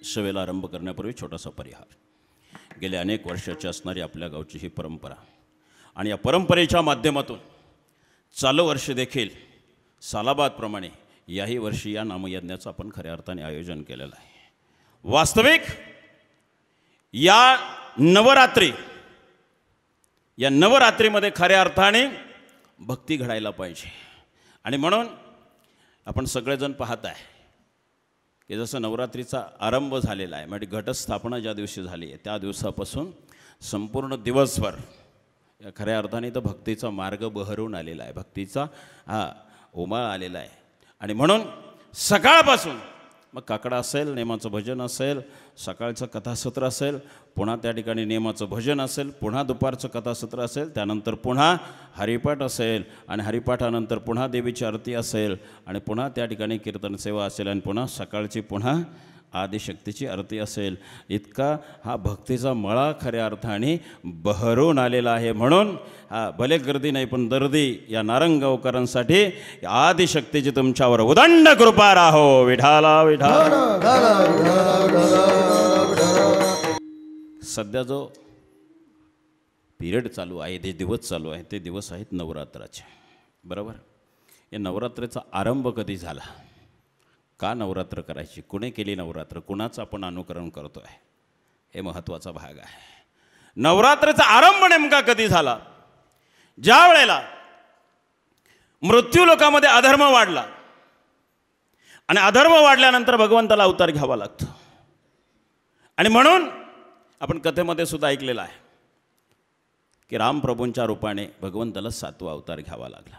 सेवेला आरंभ करण्यापूर्वी छोटासा परिहार. गेल्या अनेक वर्षाची असणारी आपल्या गावची ही परंपरा आणि या परंपरेच्या माध्यमातून चालू वर्ष देखील सालाबादप्रमाणे याही वर्षी या नामयज्ञाचं आपण खऱ्या अर्थाने आयोजन केलेलं आहे. वास्तविक या नवरात्रीमध्ये खऱ्या अर्थाने भक्ती घडायला पाहिजे. आणि म्हणून आपण सगळेजण पाहत आहे की जसं नवरात्रीचा आरंभ झालेला आहे, म्हणजे घटस्थापना ज्या दिवशी झाली आहे त्या दिवसापासून संपूर्ण दिवसभर या खऱ्या अर्थाने तर भक्तीचा मार्ग बहरून आलेला आहे, भक्तीचा उमाळ आलेला आहे. आणि म्हणून सकाळपासून मग काकडा असेल, नेमाचं भजन असेल, सकाळचं कथासत्र असेल, पुन्हा त्या ठिकाणी नेमाचं भजन असेल, पुन्हा दुपारचं कथासत्र असेल, त्यानंतर पुन्हा हरिपाठ असेल आणि हरिपाठानंतर पुन्हा देवीची आरती असेल आणि पुन्हा त्या ठिकाणी कीर्तन सेवा असेल आणि पुन्हा सकाळची पुन्हा आदिशक्तीची आरती असेल. इतका हा भक्तीचा मळा खऱ्या अर्थाने बहरून आलेला आहे. म्हणून भले गर्दी नाही पण दर्दी या नारंगावकरांसाठी आदिशक्तीची तुमच्यावर उदंड कृपा राहो. विठाला विठाला. सध्या जो पिरियड चालू आहे, जे दिवस चालू आहे ते दिवस आहेत नवरात्राचे, बरोबर. या नवरात्रीचा आरंभ कधी झाला, का नवरात्र करायची, कुणी केली नवरात्र, कुणाचं आपण अनुकरण करतो आहे, हे महत्त्वाचा भाग आहे. नवरात्रीचा आरंभ नेमका कधी झाला, ज्या वेळेला मृत्यू लोकामध्ये अधर्म वाढला आणि अधर्म वाढल्यानंतर भगवंताला अवतार घ्यावा लागतो. आणि म्हणून आपण कथेमध्ये सुद्धा ऐकलेलं आहे की रामप्रभूंच्या रूपाने भगवंताला 7वा अवतार घ्यावा लागला.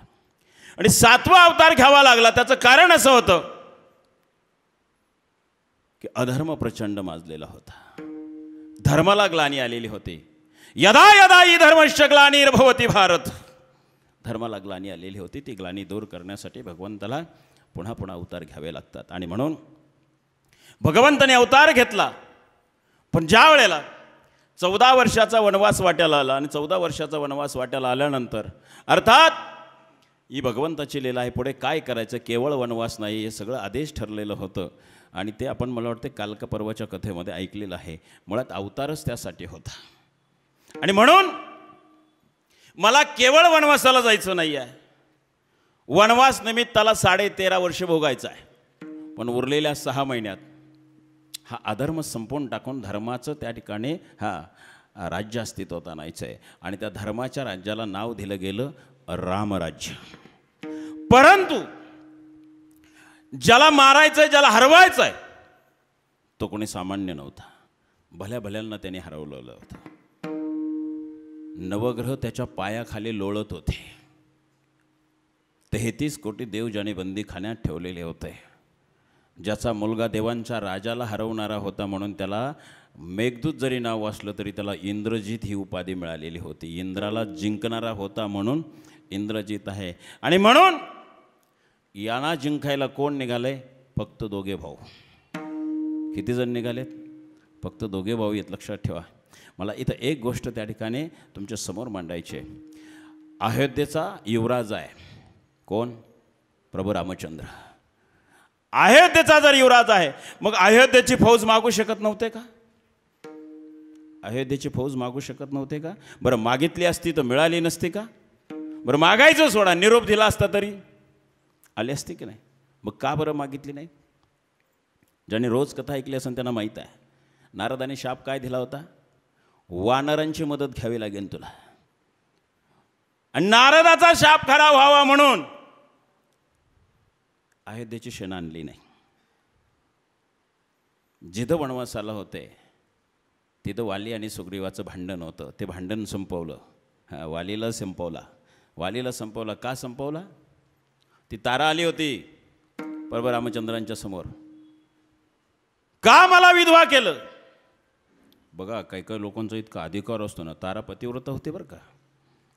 आणि 7वा अवतार घ्यावा लागला त्याचं कारण असं होतं की अधर्म प्रचंड माजलेला होता, धर्माला ग्लानी आलेली होती. यदा यदा ही धर्मश्च ग्लानिर्भवति भारत, धर्माला ग्लानी आलेली होती. ती ग्लानी दूर करण्यासाठी भगवंताला पुन्हा पुन्हा अवतार घ्यावे लागतात. आणि म्हणून भगवंताने अवतार घेतला. पण ज्या वेळेला 14 वर्षाचा वनवास वाट्याला आला आणि 14 वर्षाचा वनवास वाट्याला आल्यानंतर अर्थात ही भगवंताची लीला आहे, पुढे काय करायचं, केवळ वनवास नाही, हे सगळं आदेश ठरलेलं होतं. आणि ते आपण मला वाटते कालका पर्वाच्या कथेमध्ये ऐकलेलं आहे. मुळात अवतारच त्यासाठी होता. आणि म्हणून मला केवळ वनवासाला जायचं नाही आहे, वनवास निमित्ताला 13.5 वर्ष भोगायचं आहे. पण उरलेल्या 6 महिन्यात हा अधर्म संपवून टाकून धर्माचं त्या ठिकाणी राज्य अस्तित्वात आणायचं आहे. आणि त्या धर्माच्या राज्याला नाव दिलं गेलं रामराज्य. परंतु ज्याला मारायचं आहे, ज्याला हरवायचं आहे, तो कोणी सामान्य नव्हता. भल्या भल्यांना त्याने हरवलेलं होतं. नवग्रह त्याच्या पायाखाली लोळत होते. 33 कोटी देव ज्याने बंदीखान्यात ठेवलेले होते. ज्याचा मुलगा देवांच्या राजाला हरवणारा होता म्हणून त्याला मेघदूत जरी नाव असलं तरी त्याला इंद्रजित ही उपाधी मिळालेली होती. इंद्राला जिंकणारा होता म्हणून इंद्रजित आहे. आणि म्हणून यांना जिंकायला कोण निघाले, फक्त 2 भाऊ. किती जण निघालेत, फक्त 2 भाऊ आहेत, लक्षात ठेवा. मला इथं एक गोष्ट त्या ठिकाणी तुमच्या समोर मांडायची आहे. अयोध्येचा युवराज आहे कोण, प्रभू रामचंद्र. अयोध्येचा जर युवराज आहे मग अयोध्येची फौज मागू शकत नव्हते का, अयोध्येची फौज मागू शकत नव्हते का. बरं मागितली असती तर मिळाली नसती का. बरं मागायचं सोडा, निरोप दिला असता तरी आली असती की नाही. मग का बरं मागितली नाही. ज्याने रोज कथा ऐकली असेल त्यांना माहीत आहे नारदाने शाप काय दिला होता, वानरांची मदत घ्यावी लागेल तुला. आणि नारदाचा शाप खरा व्हावा म्हणून अयोध्येची सेना आणली नाही. जिथं वनवासाला होते तिथं वाली आणि सुग्रीवाचं भांडण होतं, ते भांडण संपवलं. वालीला संपवला. का संपवला, ती तारा आली होती प्रभू रामचंद्रांच्या समोर. का मला विधवा केलं. बघा काही काही लोकांचा इतका अधिकार असतो ना. तारा पतिव्रत होते बरं का.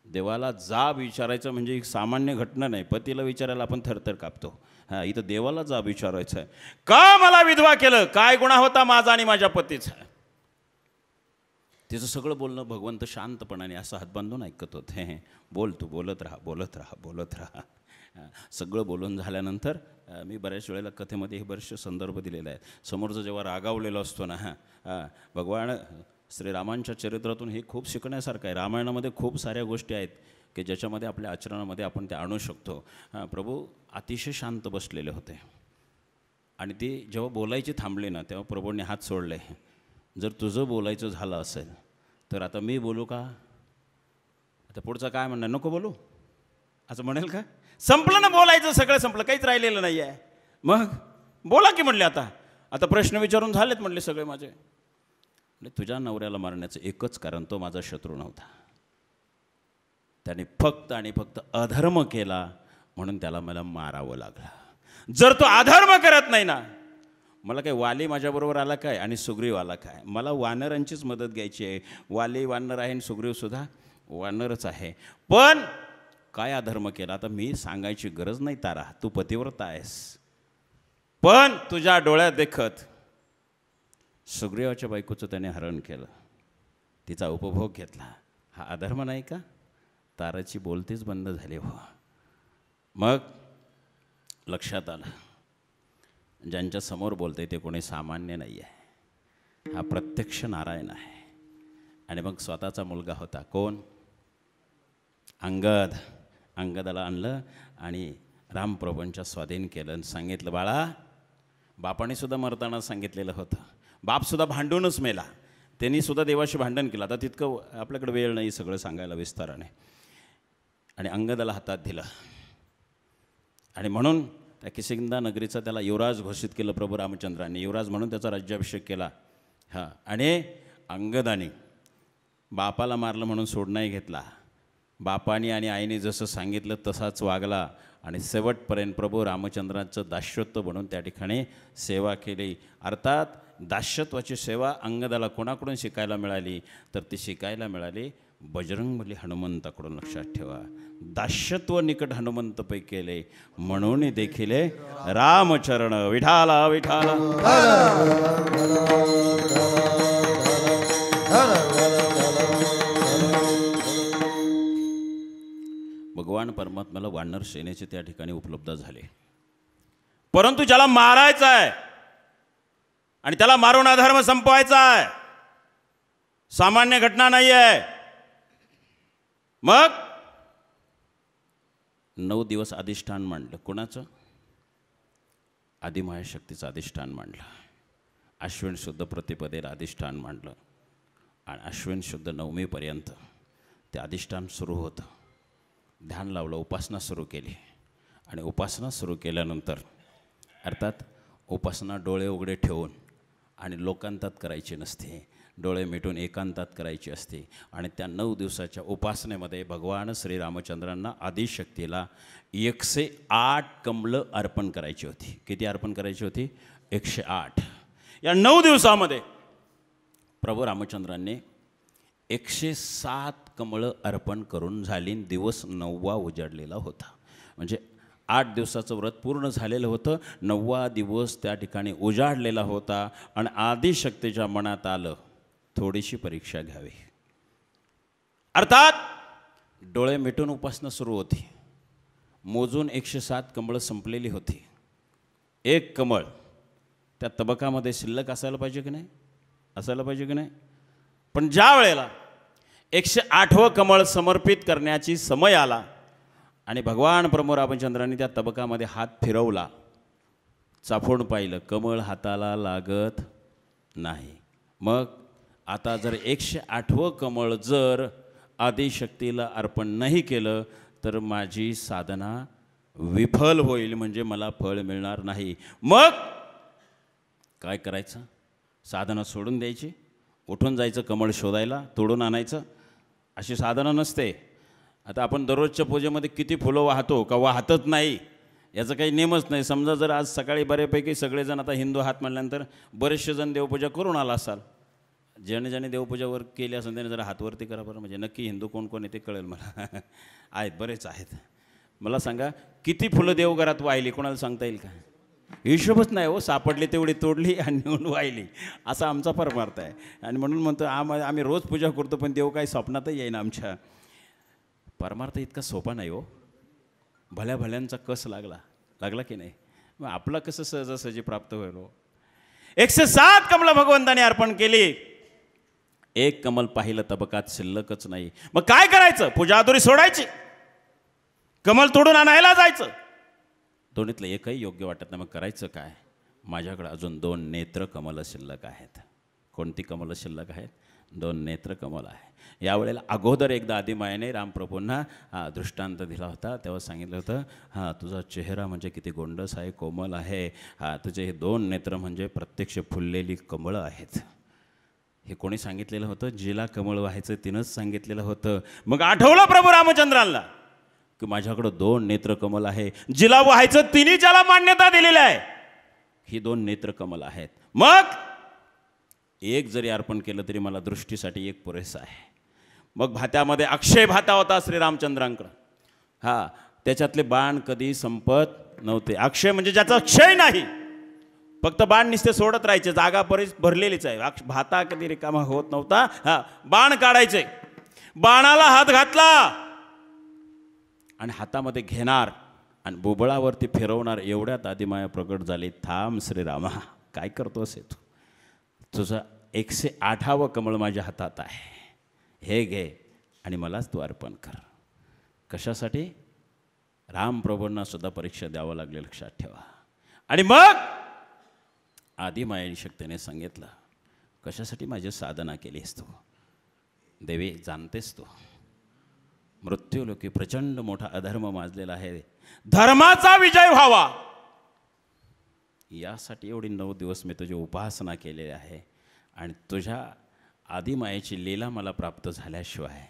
देवाला जाब विचारायचं म्हणजे एक सामान्य घटना नाही. पतीला विचारायला आपण थरथर कापतो. इथं देवाला जाब विचारायचं आहे, का मला विधवा केलं, काय गुन्हा होता माझा आणि माझ्या पतीचा. तिचं सगळं बोलणं भगवंत शांतपणाने असं हात बांधून ऐकत होते. बोल तू, बोलत राहा. सगळं बोलून झाल्यानंतर मी बऱ्याच वेळेला कथेमध्ये हे बरेचसे संदर्भ दिलेले आहेत. समोरचं जेव्हा रागावलेलं असतो ना, भगवान श्रीरामांच्या चरित्रातून हे खूप शिकण्यासारखं आहे. रामायणामध्ये खूप साऱ्या गोष्टी आहेत की ज्याच्यामध्ये आपल्या आचरणामध्ये आपण ते आणू शकतो. प्रभू अतिशय शांत बसलेले होते आणि ते जेव्हा बोलायचे थांबले ना, तेव्हा प्रभूंनी हात सोडले. जर तुझं बोलायचं झालं असेल तर आता मी बोलू का? आता पुढचं काय म्हणणार? नको बोलू असं म्हणेल का? संपलं ना बोलायचं, सगळं संपलं, काहीच राहिलेलं नाही आहे. मग बोला की म्हणले. आता प्रश्न विचारून झालेत म्हणले सगळे माझे. तुझ्या नवऱ्याला मारण्याचं एकच कारण, तो माझा शत्रू नव्हता. त्याने फक्त आणि फक्त अधर्म केला म्हणून त्याला मला मारावं लागलं. जर तो अधर्म करत नाही ना, मला काय वाली माझ्याबरोबर आला काय आणि सुग्रीव आला काय? मला वानरांचीच मदत घ्यायची आहे. वाली वानर आहे आणि सुग्रीवसुद्धा वानरच आहे. पण काय अधर्म केला आता मी सांगायची गरज नाही तारा, तू पतिव्रता आहेस. पण तुझ्या डोळ्यात देखत सुग्रीवाच्या बायकोचं त्याने हरण केलं, तिचा उपभोग घेतला. हा अधर्म नाही का? ताराची बोलतीच बंद झाली हो. मग लक्षात आलं, ज्यांच्या समोर बोलते ते कोणी सामान्य नाही आहे, हा प्रत्यक्ष नारायण आहे. आणि मग स्वतःचा मुलगा होता कोण? अंगद. अंगदाला आणलं आणि रामप्रभूंच्या स्वाधीन केलं आणि सांगितलं, बाळा, बापाने सुद्धा मरताना सांगितलेलं होतं, बापसुद्धा भांडूनच मेला, त्यांनीसुद्धा देवाशी भांडण केलं. आता तितकं आपल्याकडे वेळ नाही सगळं सांगायला विस्ताराने. आणि अंगदाला हातात दिलं आणि म्हणून त्या किष्किंधा नगरीचा त्याला युवराज घोषित केलं प्रभू रामचंद्रांनी. युवराज म्हणून त्याचा राज्याभिषेक केला. आणि अंगदाने बापाला मारलं म्हणून सोड नाही घेतला. बापाने आणि आईने जसं सांगितलं तसाच वागला आणि शेवटपर्यंत प्रभू रामचंद्रांचं दास्यत्व बनून त्या ठिकाणी सेवा केली. अर्थात दास्यत्वाची सेवा अंगदाला कोणाकडून शिकायला मिळाली? तर ती शिकायला मिळाली बजरंगबली हनुमंताकडून. लक्षात ठेवा, दास्यत्व निकट हनुमंत पै केले म्हणून देखील रामचरण विठाला विठाला. भगवान परमात्म्याला वानर सेनेचे त्या ठिकाणी उपलब्ध झाले. परंतु ज्याला मारायचं आहे आणि त्याला मारून अधर्म संपवायचा आहे, सामान्य घटना नाही आहे. मग 9 दिवस अधिष्ठान मांडलं. कोणाचं? आदिमायाशक्तीचं अधिष्ठान मांडलं. अश्विन शुद्ध प्रतिपदेला अधिष्ठान मांडलं आणि अश्विन शुद्ध नवमीपर्यंत ते अधिष्ठान सुरू होतं. ध्यान लावलं, उपासना सुरू केली आणि उपासना सुरू केल्यानंतर अर्थात उपासना डोळे उघडे ठेवून आणि लोकांतात करायची नसते, डोळे मिटून एकांतात करायची असते. आणि त्या 9 दिवसाच्या उपासनेमध्ये भगवान श्रीरामचंद्रांना आदिशक्तीला 108 कमलं अर्पण करायची होती. किती अर्पण करायची होती? 108. या 9 दिवसामध्ये प्रभू रामचंद्रांनी 107 कमळं अर्पण करून झाली. दिवस 9वा उजाडलेला होता. म्हणजे 8 दिवसाचं व्रत पूर्ण झालेलं होतं, 9वा दिवस त्या ठिकाणी उजाडलेला होता. आणि आदिशक्तीच्या मनात आलं थोडीशी परीक्षा घ्यावी. अर्थात डोळे मिटून उपासना सुरू होती. मोजून 107 कमळं संपलेली होती. एक कमळ त्या तबकामध्ये शिल्लक असायला पाहिजे की नाही? असायला पाहिजे की नाही? पण ज्या वेळेला 108वं कमळ समर्पित करण्याची समय आला आणि भगवान प्रभू रामचंद्रांनी त्या तबकामध्ये हात फिरवला, चाफून पाहिलं, कमळ हाताला लागत नाही. मग आता जर 108वं कमळ जर आदिशक्तीला अर्पण नाही केलं तर माझी साधना विफल होईल, म्हणजे मला फळ मिळणार नाही. मग काय करायचं? साधना सोडून द्यायची, उठून जायचं कमळ शोधायला, तोडून आणायचं, अशी साधना नसते. आता आपण दररोजच्या पूजेमध्ये किती फुलं वाहतो का वाहतच नाही याचा काही नेमच नाही. समजा जर आज सकाळी बऱ्यापैकी सगळेजण, आता हिंदू हात म्हटल्यानंतर बरेचसे जण देवपूजा करून आला असाल, ज्याने ज्याने देवपूजावर केली असेल त्याने जरा हातवरती करा बरं, म्हणजे नक्की हिंदू कोण कोण आहे ते कळेल मला. आहेत, बरेच आहेत. मला सांगा किती फुलं देवघरात वाहिली, कोणाला सांगता येईल का? हिशोबच नाही हो. सापडली तेवढी तोडली आणि नेऊन वाहिली, असा आमचा परमार्थ आहे. आणि म्हणून म्हणतो आम्ही रोज पूजा करतो पण देव काही स्वप्नातही येईना आमच्या. परमार्थ इतका सोपा नाही हो. भल्या भल्यांचा कस लागला की नाही? मग आपलं कसं सहजासहजी प्राप्त होईल? 107 कमलं भगवंताने अर्पण केली, एक कमल पाहिलं तबकात शिल्लकच नाही. मग काय करायचं? पूजा अधुरी सोडायची, कमल तोडून आणायला जायचं. दोन्हीतलं एकही योग्य वाटत नाही. मग करायचं काय? माझ्याकडे अजून 2 नेत्र कमल शिल्लक आहेत. कोणती कमल शिल्लक आहेत? 2 नेत्र कमल आहे. यावेळेला अगोदर एकदा आदिमायेने रामप्रभूंना दृष्टांत दिला होता. तेव्हा सांगितलं होतं, हां तुझा चेहरा म्हणजे किती गोंडस आहे, कोमल आहे. तुझे हे 2 नेत्र म्हणजे प्रत्यक्ष फुललेली कमळं आहेत. हे कोणी सांगितलेलं होतं? जिला कमळ व्हायचं तिनंच सांगितलेलं होतं. मग आठवलं प्रभू रामचंद्रांना की माझ्याकडं 2 नेत्र कमल आहे. जिला व्हायचं तिने ज्याला मान्यता दिलेली आहे, ही 2 नेत्र कमल आहेत. मग एक जरी अर्पण केलं तरी मला दृष्टीसाठी एक पुरेसा आहे. मग भात्यामध्ये अक्षय भाता होता श्रीरामचंद्रांकडं. त्याच्यातले बाण कधी संपत नव्हते. अक्षय म्हणजे ज्याचा क्षय नाही, फक्त बाण निस्ते सोडत राहायचे, जागा बरीच भरलेलीच आहे. भाता कधी रिकामा होत नव्हता. बाण काढायचे, बाणाला हात घातला आणि हातामध्ये घेणार आणि बोबळावरती फिरवणार, एवढ्यात आदिमाया प्रकट झाली. थांब श्रीरामा, काय करतोस तू? तुझं 108वं कमळ माझ्या हातात आहे, हे घे आणि मलाच तू अर्पण कर. कशासाठी? रामप्रभूंना सुद्धा परीक्षा द्यावं लागली, लक्षात ठेवा. आणि मग आदिमायेने शक्तीने सांगितलं, कशासाठी माझी साधना केलीस तू? देवी जाणतेस तू, मृत्यूलोकी प्रचंड मोठा अधर्म माजलेला आहे, धर्माचा विजय व्हावा यासाठी एवढी 9 दिवस मी तुझी उपासना केलेली आहे. आणि तुझ्या आदिमायेची लीला मला प्राप्त झाल्याशिवाय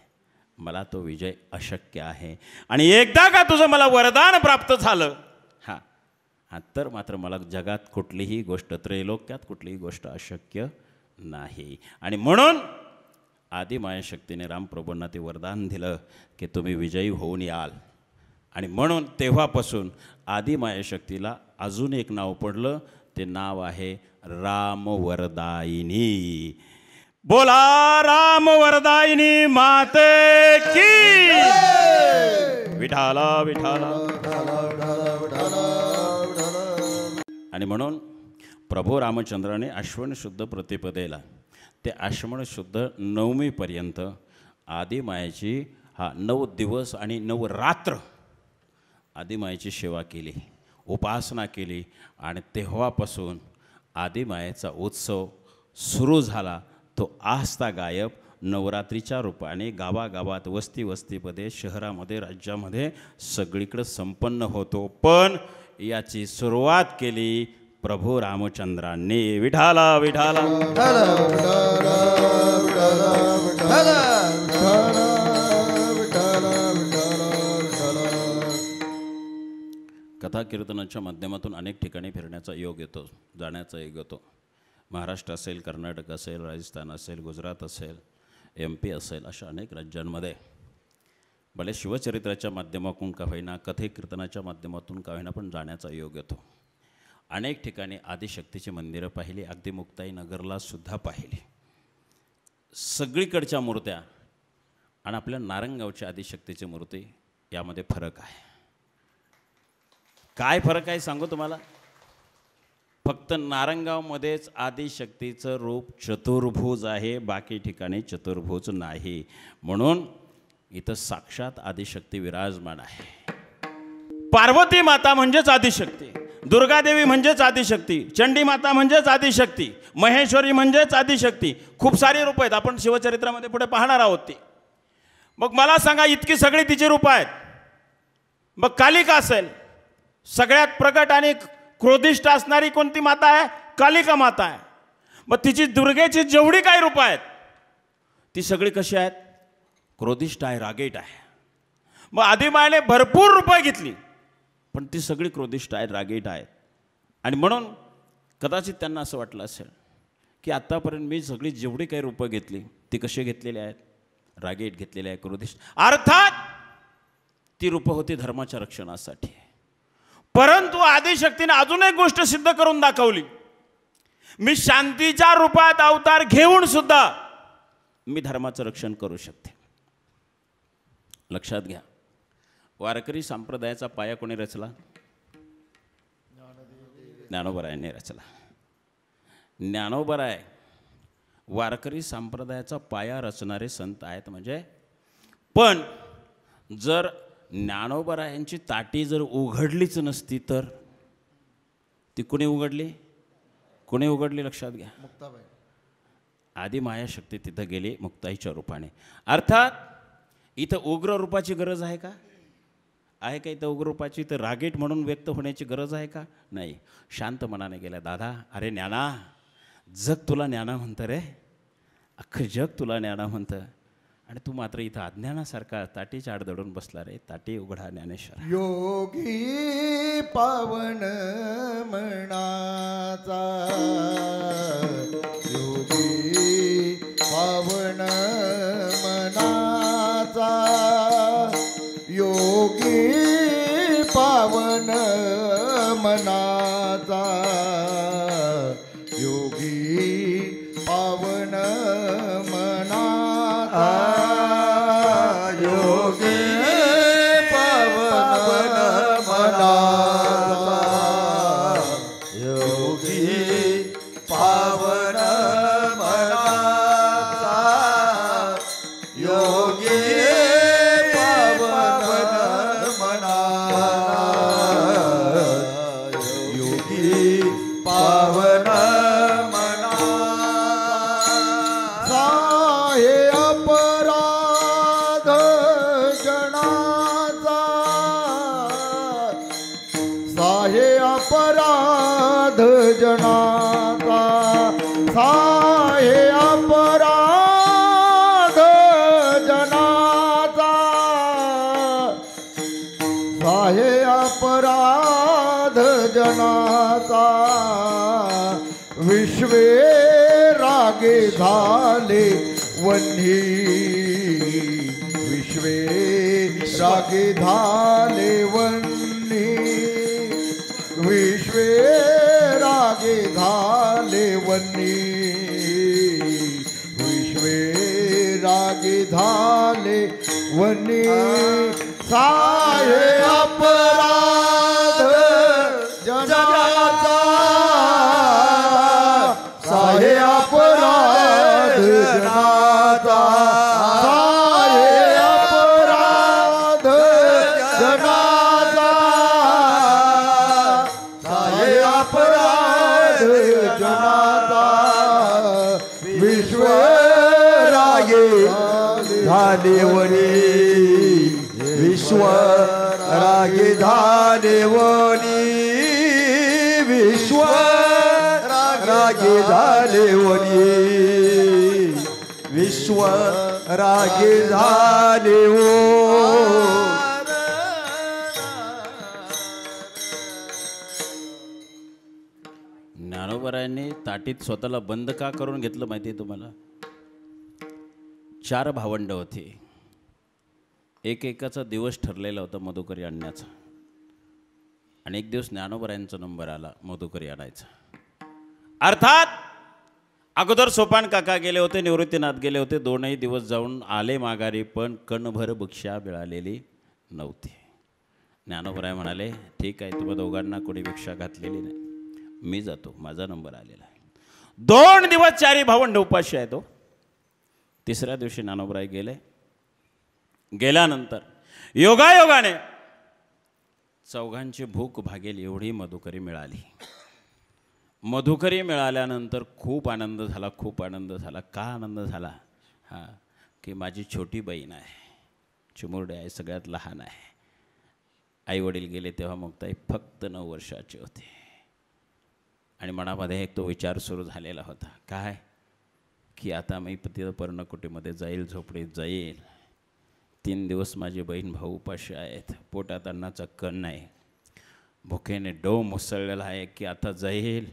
मला तो विजय अशक्य आहे. आणि एकदा का तुझं मला वरदान प्राप्त झालं, तर मात्र मला जगात कुठलीही गोष्ट, त्रैलोक्यात कुठलीही गोष्ट अशक्य नाही. आणि म्हणून आदिमाया शक्तीने रामप्रभूंना ते वरदान दिलं की तुम्ही विजयी होऊन याल. आणि म्हणून तेव्हापासून आदिमाया शक्तीला अजून एक नाव पडलं, ते नाव आहे रामवरदायिनी. बोला रामवरदायिनी माते की. विठाला विठाला. आणि म्हणून प्रभू रामचंद्राने आश्विन शुद्ध प्रतिपदेला ते आश्विन शुद्ध नवमीपर्यंत आदिमायेची 9 दिवस आणि 9 रात्र आदिमायेची सेवा केली, उपासना केली. आणि तेव्हापासून आदिमायेचा उत्सव सुरू झाला. तो आस्था गायब नवरात्रीच्या रूपाने गावागावात, वस्तीमध्ये, शहरामध्ये, राज्यामध्ये सगळीकडे संपन्न होतो. पण याची सुरुवात केली प्रभू रामचंद्रांनी. विठाला विठाला. कथा कीर्तनाच्या माध्यमातून अनेक ठिकाणी फिरण्याचा योग येतो, जाण्याचा योग येतो. महाराष्ट्र असेल, कर्नाटक असेल, राजस्थान असेल, गुजरात असेल, MP असेल, अशा अनेक राज्यांमध्ये भले शिवचरित्राच्या माध्यमातून का होईना, कथे कीर्तनाच्या माध्यमातून का होईना, पण जाण्याचा योग येतो. अनेक ठिकाणी आदिशक्तीची मंदिरं पाहिली, अगदी मुक्ताई नगरला सुद्धा पाहिली. सगळीकडच्या मूर्त्या आणि आपल्या नारंगावच्या आदिशक्तीची मूर्ती यामध्ये फरक आहे. काय फरक आहे सांगू तुम्हाला? फक्त नारंगावमध्येच आदिशक्तीचं रूप चतुर्भुज आहे, बाकी ठिकाणी चतुर्भुज नाही. म्हणून इथं साक्षात आदिशक्ती विराजमान आहे. पार्वती माता म्हणजेच आदिशक्ती, दुर्गादेवी म्हणजेच आदिशक्ती, चंडी माता म्हणजेच आदिशक्ती, महेश्वरी म्हणजेच आदिशक्ती. खूप सारी रूप आहेत, आपण शिवचरित्रामध्ये पुढे पाहणार आहोत ती. मग मला सांगा, इतकी सगळी तिची रूप आहेत. मग कालिका असेल, सगळ्यात प्रगट आणि क्रोधिष्ठ असणारी कोणती माता आहे? कालिका माता आहे. मग तिची, दुर्गेची जेवढी काही रूप आहेत ती सगळी कशी आहेत? क्रोधिष्ठ आहे, रागेट आहे. मग आदिमायेने भरपूर रूपं घेतली, पण ती सगळी क्रोधिष्ठ आहेत, रागेट आहेत. आणि म्हणून कदाचित त्यांना असं वाटलं असेल की आत्तापर्यंत मी सगळी जेवढी काही रूपं घेतली ती कशी घेतलेली आहेत? रागेट घेतलेली आहे, क्रोधिष्ठ. अर्थात ती रूपं होती धर्माच्या रक्षणासाठी. परंतु आदिशक्तीने अजून एक गोष्ट सिद्ध करून दाखवली, मी शांतीच्या रूपात अवतार घेऊन सुद्धा मी धर्माचं रक्षण करू शकते. लक्षात घ्या, वारकरी संप्रदायाचा पाया कोणी रचला? ज्ञानोबरायांनी रचला. ज्ञानोबराय वारकरी संप्रदायाचा पाया रचणारे संत आहेत. म्हणजे पण जर ज्ञानोबरायांची ताटी जर उघडलीच नसती तर ती कुणी उघडली? कुणी उघडली? लक्षात घ्या. मुक्ताबाई. आदि मायाशक्ती तिथं गेली मुक्ताईच्या रूपाने. अर्थात इथं उग्र रूपाची गरज आहे का? आहे का इथं उग्र रूपाची? तर रागीट म्हणून व्यक्त होण्याची गरज आहे का? नाही. शांत मनाने गेला. दादा, अरे ज्ञाना, जग तुला ज्ञाना म्हणतं रे, अख्खं जग तुला ज्ञाना म्हणतं, आणि तू मात्र इथं अज्ञानासारखा ताटीच्या आड दडून बसला रे. ताटी उघडा ज्ञानेश्वर. योगी पावन मनाचा, योगी पावन मनाचा, योगी पावन मनाचा, योगी पावन मनाचा, योगी पावन मनाचा, योगी पावन मनाचा, योगी पावन मनाचा, योगी पावन मनाचा, हे अपराध जनाचा, साहे अपराध जनाचा, साहे अपराध जनाचा, साहे अपराध जनाचा, विश्वे रागे झाले वन्ही, विश्वे रागे झाले वन्ही, विश्वे रागे झाले वन्ही, विश्वे रागे झाले वन्ही, साहे अपराध जनाचा, साहे अपराध जनाचा, साहे अपराध जनाचा, साहे अपराध जनाचा, विश्व रागे झाले वनी, विश्व रागे झाले वनी, विश्व रागे झाले वनी, विश्व रागे झाले वो. ज्ञानोबरायांनी ताटीत स्वतःला बंद का करून घेतलं माहिती आहे तुम्हाला? 4 भावंड होते. एकेकाचा दिवस ठरलेला होता मधुकरी आणण्याचा, आणि एक दिवस ज्ञानोबरायांचा नंबर आला मधुकरी आणायचा. अर्थात अगोदर सोपान काका गेले होते, निवृत्तीनाथ गेले होते. 2ही दिवस जाऊन आले माघारी, पण कणभर भिक्षा मिळालेली नव्हती. ज्ञानोबराय म्हणाले, ठीक आहे, तुम्हा दोघांना कोणी भिक्षा घातलेली नाही, मी जातो, माझा नंबर आलेला आहे. 2 दिवस 4ही भावंड उपाशी आहे. तो 3ऱ्या दिवशी ज्ञानोबराय गेले. गेल्यानंतर योगायोगाने चौघांची भूक भागेल एवढी मधुकरी मिळाली. मधुकरी मिळाल्यानंतर खूप आनंद झाला, खूप आनंद झाला. का आनंद झाला? हां, की माझी छोटी बहीण आहे, चिमुरडे आहे, सगळ्यात लहान आहे. आई वडील गेले तेव्हा मुक्ताई फक्त 9 वर्षाची होते, आणि मनामध्ये एक तो विचार सुरू झालेला होता. काय? की आता मी तिथं पर्णकुटीमध्ये जाईल, झोपडीत जाईल. 3 दिवस माझी बहीण भाऊ उपाशी आहेत, पोटात अन्नाचा कण नाही, भुकेने डोह मुसळलेला आहे, की आता जाईल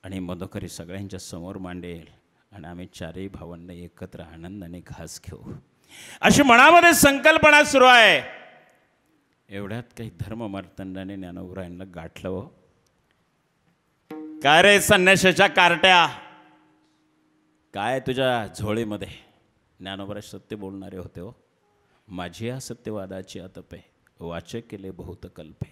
आणि मधुकरी सगळ्यांच्या समोर मांडेल, आणि आम्ही 4ही भावंड एकत्र आनंदाने घास घेऊ, अशी मनामध्ये संकल्पना सुरू आहे. एवढ्यात काही धर्ममार्तंडाने ज्ञानोबरायांना गाठलं. हो, काय रे संन्याशाच्या कार्ट्या, काय तुझ्या झोळीमध्ये? ज्ञानोबराय सत्य बोलणारे होते. हो, माझी या सत्यवादाची आतप आहे. वाचक केले बहुत कल्पे.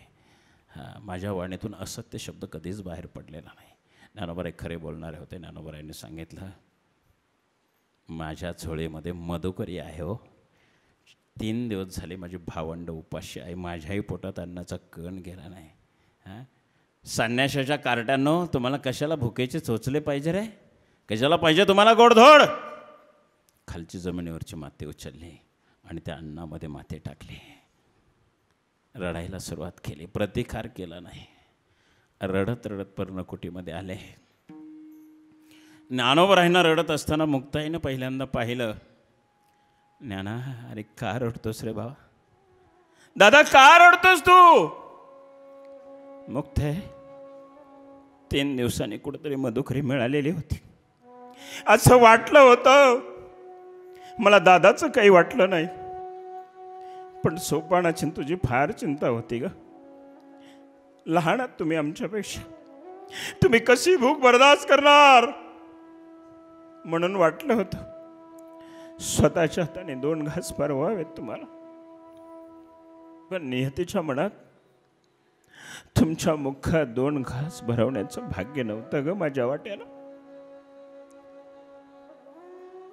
माझ्या वाणीतून असत्य शब्द कधीच बाहेर पडलेला नाही. ज्ञानोबा खरे बोलणारे होते. ज्ञानोबांनी सांगितलं, माझ्या झोळीमध्ये मधुकरी आहे हो. 3 दिवस झाले माझी भावंड उपाशी आहे. माझ्याही पोटात अन्नाचा कण गेला नाही. संन्याशाच्या कार्ट्यांनो, तुम्हाला कशाला भुकेचे चोचले पाहिजे रे? कशाला पाहिजे तुम्हाला गोडधोड? खालची जमिनीवरची माती उचलली आणि त्या अन्नामध्ये माती टाकली. रडायला सुरुवात केली. प्रतिकार केला नाही. रडत रडत पर्णकुटीमध्ये आले. ज्ञानोबरायांना रडत असताना मुक्ताईनं पहिल्यांदा पाहिलं. ज्ञाना, अरे का रडतोस रे बाबा? दादा का रडतोस तू? मुक्ते, 3 दिवसांनी कुठेतरी मधुकरी मिळालेली होती. असं वाटलं होतं मला, दादाचं काही वाटलं नाही, पण सोपानाची तुझी फार चिंता होती ग. लहान आहात तुम्ही आमच्यापेक्षा. तुम्ही कशी भूक बर्दाश्त करणार म्हणून वाटलं होतं स्वतःच्या हाताने 2 घास भरवावेत तुम्हाला. पण नियतीच्या मनात तुमच्या मुखात 2 घास भरवण्याचं भाग्य नव्हतं ग माझ्या वाट्याला.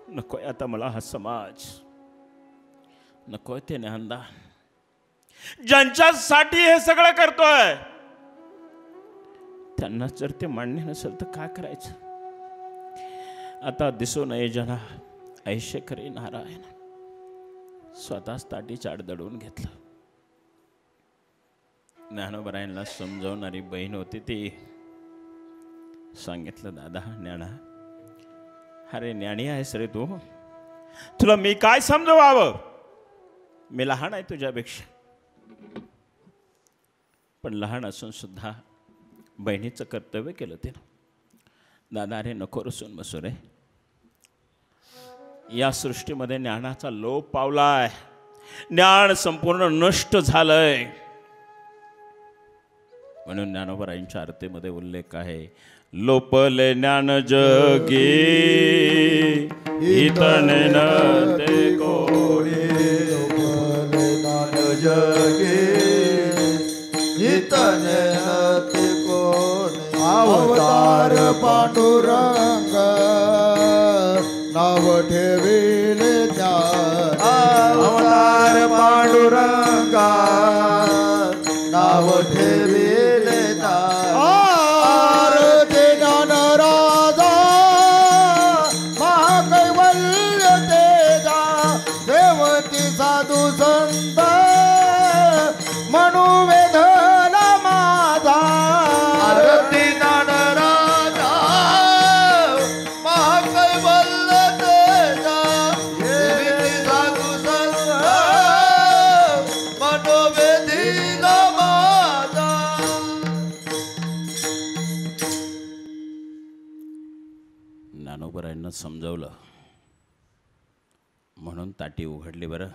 नकोय आता मला हा समाज, नकोय ते ज्ञानदान. ज्यांच्यासाठी हे सगळं करतोय त्यांना जर ते मान्य नसेल तर काय करायचं? आता दिसू नये जना ऐशे करे नारायण. स्वतःच ताटी चाड दडवून घेतलं. ज्ञानोबरायांना समजावणारी बहीण होती ती. सांगितलं, दादा ज्ञाना, अरे ज्ञानी आहेस रे तू, तुला मी काय समजवावं? मी लहान आहे तुझ्यापेक्षा. पण लहान असून सुद्धा बहिणीचं कर्तव्य केलं ते. दादा अरे नको रुसून बसू रे. या सृष्टीमध्ये ज्ञानाचा लोप पावलाय. ज्ञान संपूर्ण नष्ट झालंय. म्हणून ज्ञानोबरायांच्या आरतीमध्ये उल्लेख आहे, लोपले ज्ञान जगी इतने न ते कोणी. लोपले ज्ञान जगी इतने न ते कोणी. अवतार पांडुरंग नाव ठेविले ज्ञान. अवतार पांडुरंगा नाव ठेविले ज्ञान. आरती ज्ञान राजा महाकैवल्य तेजा. देवती साधू संत मनुवेधला माझा. आरती ज्ञान राजा महाकैवल्य तेजा. देवती साधू संत मनोवेधीला माझा. ज्ञानोबरायांना समजावलं म्हणून ताटी उघडली. बरं,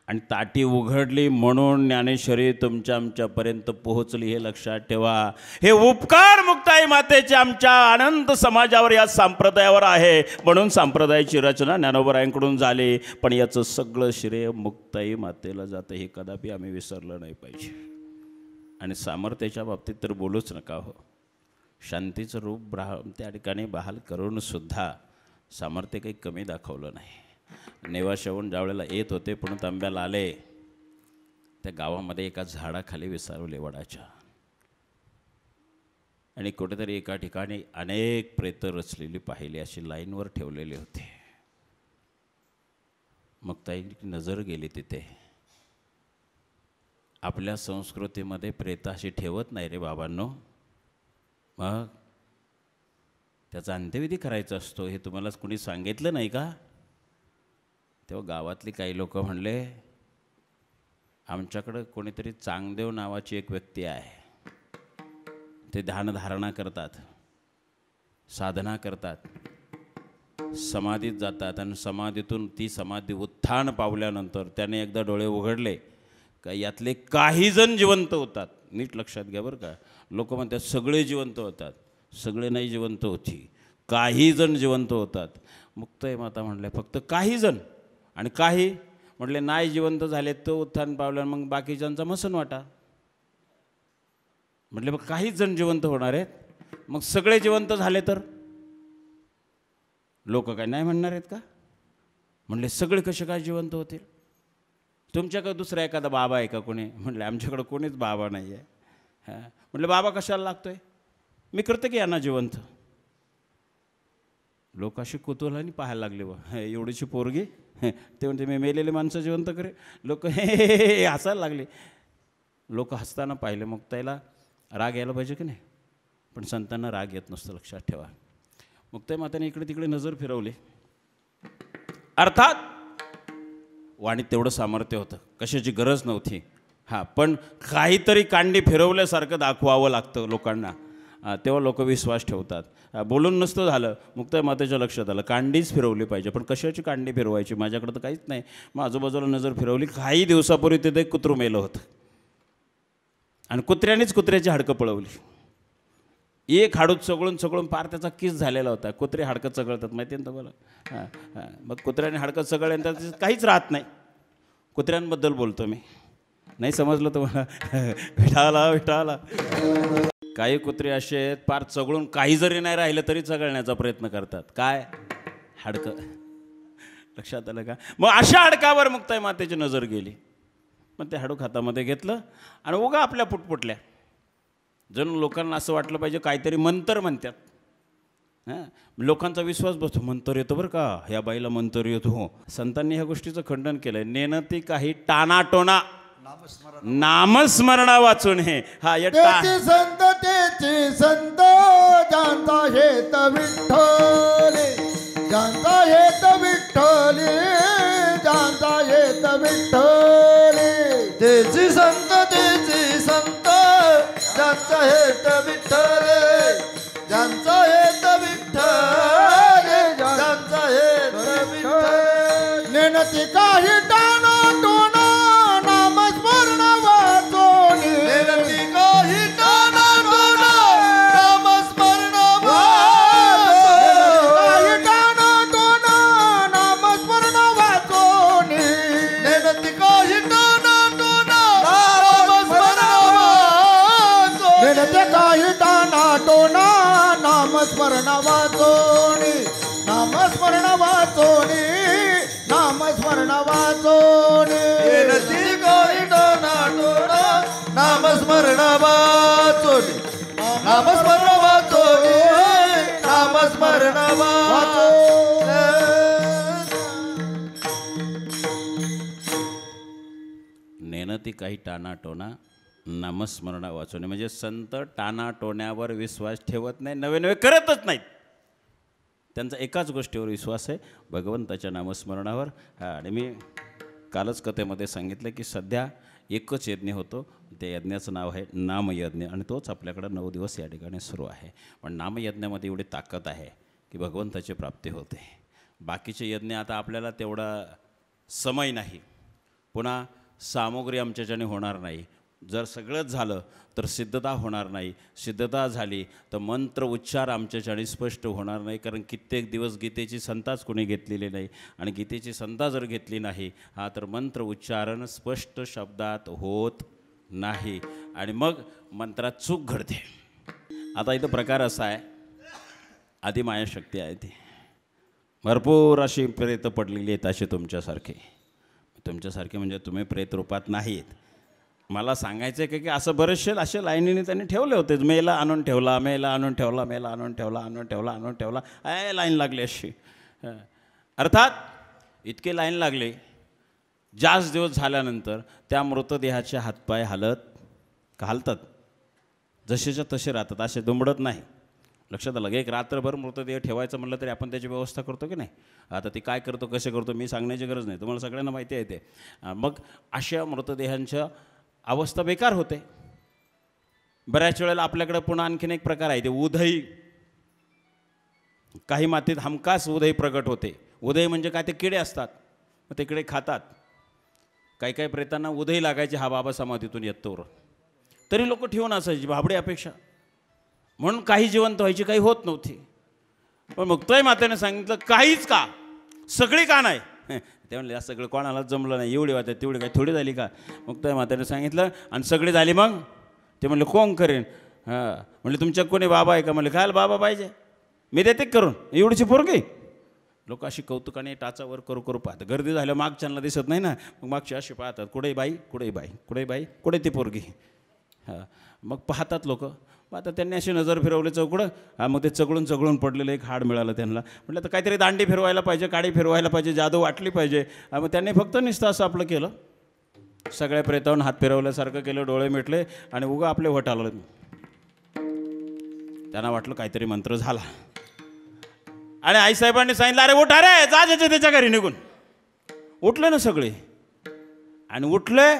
आणि ताटी उघडली म्हणून ज्ञानेश्वरी तुमच्या आमच्यापर्यंत पोहोचली हे लक्षात ठेवा. हे उपकार मुक्ताई मातेचे आमच्या अनंत समाजावर, या संप्रदायावर आहे. म्हणून संप्रदायाची रचना ज्ञानोबरायांकडून झाली. पण याचं सगळं श्रेय मुक्ताई मातेला जातं, हे कदापि आम्ही विसरलं नाही पाहिजे. आणि सामर्थ्याच्या बाबतीत तर बोलूच नका हो. शांतीचं रूप त्या ठिकाणी बहाल करून सुद्धा सामर्थ्य काही कमी दाखवलं नाही. नेवाशाहून ज्यावेळेला येत होते पण तांब्याला आले, त्या गावामध्ये एका झाडाखाली विसारवले वडाच्या. आणि कुठेतरी एका ठिकाणी अनेक प्रेत रचलेली पाहिली, अशी लाईनवर ठेवलेली होती. मग ताई नजर गेली तिथे. आपल्या संस्कृतीमध्ये प्रेत अशी ठेवत नाही रे बाबांनो. मग त्याचा अंत्यविधी करायचा असतो हे तुम्हाला कुणी सांगितलं नाही का? तेव्हा गावातली काही लोक म्हणले, आमच्याकडं कोणीतरी चांगदेव नावाची एक व्यक्ती आहे, ते ध्यानधारणा करतात, साधना करतात, समाधीत जातात. आणि समाधीतून ती समाधी उत्थान पावल्यानंतर त्याने एकदा डोळे उघडले का यातले काही जण जिवंत होतात. नीट लक्षात घ्या बरं का. लोक म्हणतात सगळे जिवंत होतात. सगळे नाही जिवंत होती, काही जण जिवंत होतात. मुक्ताई माता म्हणल्या फक्त काही जण. आणि काही म्हटले नाही जिवंत झाले तो उत्थान पावलं, मग बाकीच्यांचा मसन वाटा. म्हटले मग काहीच जण जिवंत होणार आहेत, मग सगळे जिवंत झाले तर लोक काय नाही म्हणणार आहेत का? म्हटले सगळे कसे काय जिवंत होतील? तुमच्याकडे दुसरा एखादा बाबा आहे का कोणी? म्हटले आमच्याकडं कोणीच बाबा नाही आहे. हां म्हटलं बाबा कशाला लागतोय, मी करते की यांना जिवंत. लोक अशी कुतूहलाने पाहायला लागले, बा एवढीशी पोरगी, ते म्हणते मी मेलेले माणसं जिवंत करे. लोक हे हसायला लागले. लोक हसताना पाहिले. मग त्याला राग यायला पाहिजे की नाही, पण संतांना राग येत नसतं, लक्षात ठेवा. मग त्या माताने इकडे तिकडे नजर फिरवली. अर्थात वाणीत तेवढं सामर्थ्य होतं, कशाची गरज नव्हती. हां पण काहीतरी कांडी फिरवल्यासारखं दाखवावं लागतं लोकांना, तेव्हा लोक विश्वास ठेवतात. बोलून नसतं झालं. मुक्ताई मातेच्या लक्षात आलं कांडीच फिरवली पाहिजे. पण कशाची कांडी फिरवायची, माझ्याकडं तर काहीच नाही. मग आजूबाजूला नजर फिरवली. काही दिवसापूर्वी तिथे एक कुत्रं मेलं होतं आणि कुत्र्यानेच कुत्र्याची हाडकं पळवली. एक हाडूत चगळून पार त्याचा किस झालेला होता. कुत्रे हाडकं चगळतात माहिती आहे ना तुम्हाला. हां हां मग कुत्र्याने हाडकं चगळले, त्याचं काहीच राहत नाही. कुत्र्यांबद्दल बोलतो मी, नाही समजलं तुम्हाला. विठाला विठाला. काही कुत्रे असे आहेत पार चगळून काही जरी नाही राहिलं तरी चगळण्याचा प्रयत्न करतात. काय? हाडकं. लक्षात आलं का? मग अशा हाडकावर मुक्ताई मातेची नजर गेली. मग ते हाडूक हातामध्ये घेतलं आणि उगा आपल्या पुटपुटल्या. जणू लोकांना असं वाटलं पाहिजे काहीतरी मंत्र म्हणतात. हां लोकांचा विश्वास बसतो, मंत्र येतो बरं का, ह्या बाईला मंत्र येतो. संतांनी ह्या गोष्टीचं खंडन केलं आहे. नेणती काही टानाटोना नामस्मरणा वाचून हे हा संत तेचे संत ज्यांचा हेत विठ्ठले, ज्यांचा हेत विठ्ठले, ज्यांचा हेत विठ्ठले. तेचे संत ज्यांचा हेत विठ्ठले, ज्यांचा हेत विठ्ठले, ज्यांचा हेत विठ्ठले. नेणती काही टाना टोना नामस्मरण वाचोनी, नेणती काही टाना टोना नामस्मरण वाचोनी, काही टाना टोना नामस्मरण वाचोनी, नेणती काही टाना टोना नामस्मरण वाचोनी, नेणती काही टाना टोना नामस्मरण वाचोनी, नामस्मरण वाचोनी, नामस्मरण वाचोनी. नेणती काही टाना टोना नामस्मरण वाचोनी, नामस्मरण वाचोनी, नामस्मरण वाचोनी. नेणती काही टानाटोना नामस्मरणा वाचवणे. म्हणजे संत टानाटोण्यावर विश्वास ठेवत नाही, नवे नवे करतच नाहीत. त्यांचा एकाच गोष्टीवर विश्वास आहे, भगवंताच्या नामस्मरणावर. आणि मी कालच कथेमध्ये सांगितलं की सध्या एकच यज्ञ होतो, त्या यज्ञाचं नाव आहे नामयज्ञ, आणि तोच आपल्याकडं 9 दिवस या ठिकाणी सुरू आहे. पण नामयज्ञामध्ये एवढी ताकद आहे की भगवंताची प्राप्ती होते. बाकीचे यज्ञ आता आपल्याला तेवढा समय नाही, पुन्हा सामुग्री आमच्याच्याने होणार नाही. जर सगळंच झालं तर सिद्धता होणार नाही. सिद्धता झाली तर मंत्र उच्चार आमच्याच्याने स्पष्ट होणार नाही, कारण कित्येक दिवस गीतेची संताच कोणी घेतलेली नाही. आणि गीतेची संता जर घेतली नाही तर मंत्र उच्चारण स्पष्ट शब्दात होत नाही आणि मग मंत्रात चूक घडते. आता इथं प्रकार असा आहे, आधी मायाशक्ती आहे, ती भरपूर अशी प्रेत पडलेली आहेत. असे तुमच्यासारखे म्हणजे तुम्ही प्रेत रूपात नाहीत. मला सांगायचं आहे की असं बरेचसे असे लाईनीने त्यांनी ठेवले होते. मेला आणून ठेवला, मेला आणून ठेवला, मेला आणून ठेवला, आणून ठेवला, लाईन लागली अशी. अर्थात इतके लाईन लागले, जास्त दिवस झाल्यानंतर त्या मृतदेहाचे हातपाय हालतात, जसेच्या तसे राहतात, असे दुमडत नाही. लक्षात आलं. एक रात्रभर मृतदेह ठेवायचं म्हटलं तरी आपण त्याची व्यवस्था करतो की नाही. आता ती काय करतो, कसे करतो, मी सांगण्याची गरज नाही, तुम्हाला सगळ्यांना माहिती आहे ते. मग अशा मृतदेहांच्या अवस्था बेकार होते. बऱ्याच वेळेला आपल्याकडे पुन्हा आणखीन एक प्रकार आहे, ते उधई. काही मातीत हमखास उधई प्रगट होते. उधई म्हणजे काय, ते किडे असतात, मग ते किडे खातात. काही प्रेतांना उधई लागायची, हा बाबा समाधीतून येतो, तरी लोक ठेवून असायची भाबडी अपेक्षा, म्हणून काही जिवंत व्हायची, काही होत नव्हती. पण मुक्ताई मातेने सांगितलं काहीच का, सगळी का नाही, ते म्हणले असं सगळं कोणाला जमलं नाही, एवढी वाटत तेवढी काय थोडी झाली का? मग त्या म्हाताऱ्याने सांगितलं आणि सगळी झाली. मग ते म्हणले कोण करेन? हां म्हणले तुमच्या कोणी बाबा आहे का? म्हणले काय बाबा पाहिजे, मी देते करून, एवढीची पोरगी. लोक अशी कौतुकाने टाचावर करू करू पाहतात. गर्दी झाल्या मागच्यांना दिसत नाही ना, मग मागची अशी पाहतात, कुठे बाई, कुठे बाई, कुठे बाई, कुठे ती पोरगी. हां मग पाहतात लोक. मग आता त्यांनी अशी नजर फिरवली चौकडं. हां मग ते चगळून पडलेलं एक हाड मिळालं त्यांना. म्हटलं तर काहीतरी दांडी फिरवायला पाहिजे, काडी फिरवायला पाहिजे, जादू वाटली पाहिजे. मग त्यांनी फक्त नुसतं असं आपलं केलं, सगळ्या प्रेतावून हात फिरवल्यासारखं केलं, डोळे मिटले आणि उगा आपले वट आलं. त्यांना वाटलं काहीतरी मंत्र झाला. आणि आईसाहेबांनी सांगितलं अरे उठ, अरे जा ज्याच्या त्याच्या घरी निघून. उठले ना सगळे आणि उठले.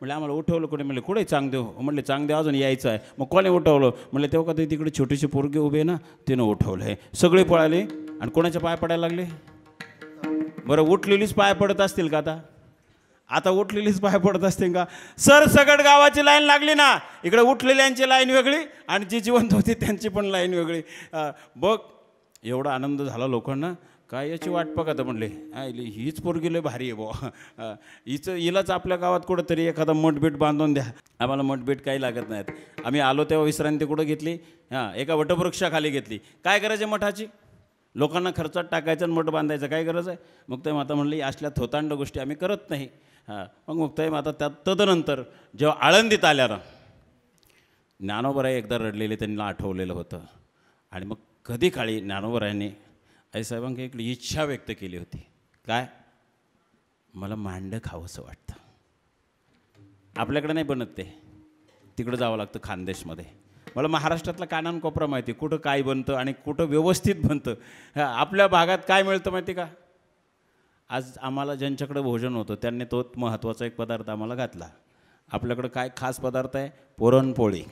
म्हणले आम्हाला उठवलं कोणी? म्हणले कुठे चांगदेव? म्हणले चांगदेव अजून यायचं आहे. मग कोणी उठवलं? म्हणले तेव्हा का तिकडे छोटीशी पोरगी उभी आहे ना, तिनं उठवलं आहे. सगळे पळाले आणि कोणाच्या पाय पडायला लागले? बरं उठलेलीच पाय पडत असतील का? आता उठलेलीच पाय पडत असतील का? सगळं गावाची लाईन लागली ना, इकडे उठलेल्यांची लाईन वेगळी आणि जी जिवंत होती त्यांची पण लाईन वेगळी. बघ एवढा आनंद झाला लोकांना. काय याची वाट बघा म्हणले, हीच पोरगी लय भारी आहे बुवा, हिलाच आपल्या गावात कुठंतरी एखादा मठबीट बांधून द्या. आम्हाला मठबीट काही लागत नाहीत. आम्ही आलो तेव्हा विश्रांती कुठं घेतली? हां एका वटवृक्षाखाली घेतली. काय गरज आहे मठाची? लोकांना खर्चात टाकायचं आणि मठ बांधायचं काय गरज आहे? मुक्ताई माता म्हणली असल्या थोतांड गोष्टी आम्ही करत नाही. हां मग मुक्ताई माता त्यात तदनंतर जेव्हा आळंदीत आल्या ना, ज्ञानोबराय एकदा रडलेले त्यांना आठवलेलं होतं. आणि मग कधी काळी ज्ञानोबरायांनी आईसाहेबांकडे इकडे इच्छा व्यक्त केली होती. काय? मला मांडं खावंसं वाटतं. आपल्याकडे नाही बनत ते, तिकडं जावं लागतं खानदेशमध्ये. मला महाराष्ट्रातला कानाकोपरा माहिती, कुठं काय बनतं आणि कुठं व्यवस्थित बनतं. आपल्या भागात काय मिळतं माहिती का? आज आम्हाला ज्यांच्याकडे भोजन होतं त्यांनी तो महत्त्वाचा एक पदार्थ आम्हाला घातला. आपल्याकडं काय खास पदार्थ आहे? पुरणपोळी.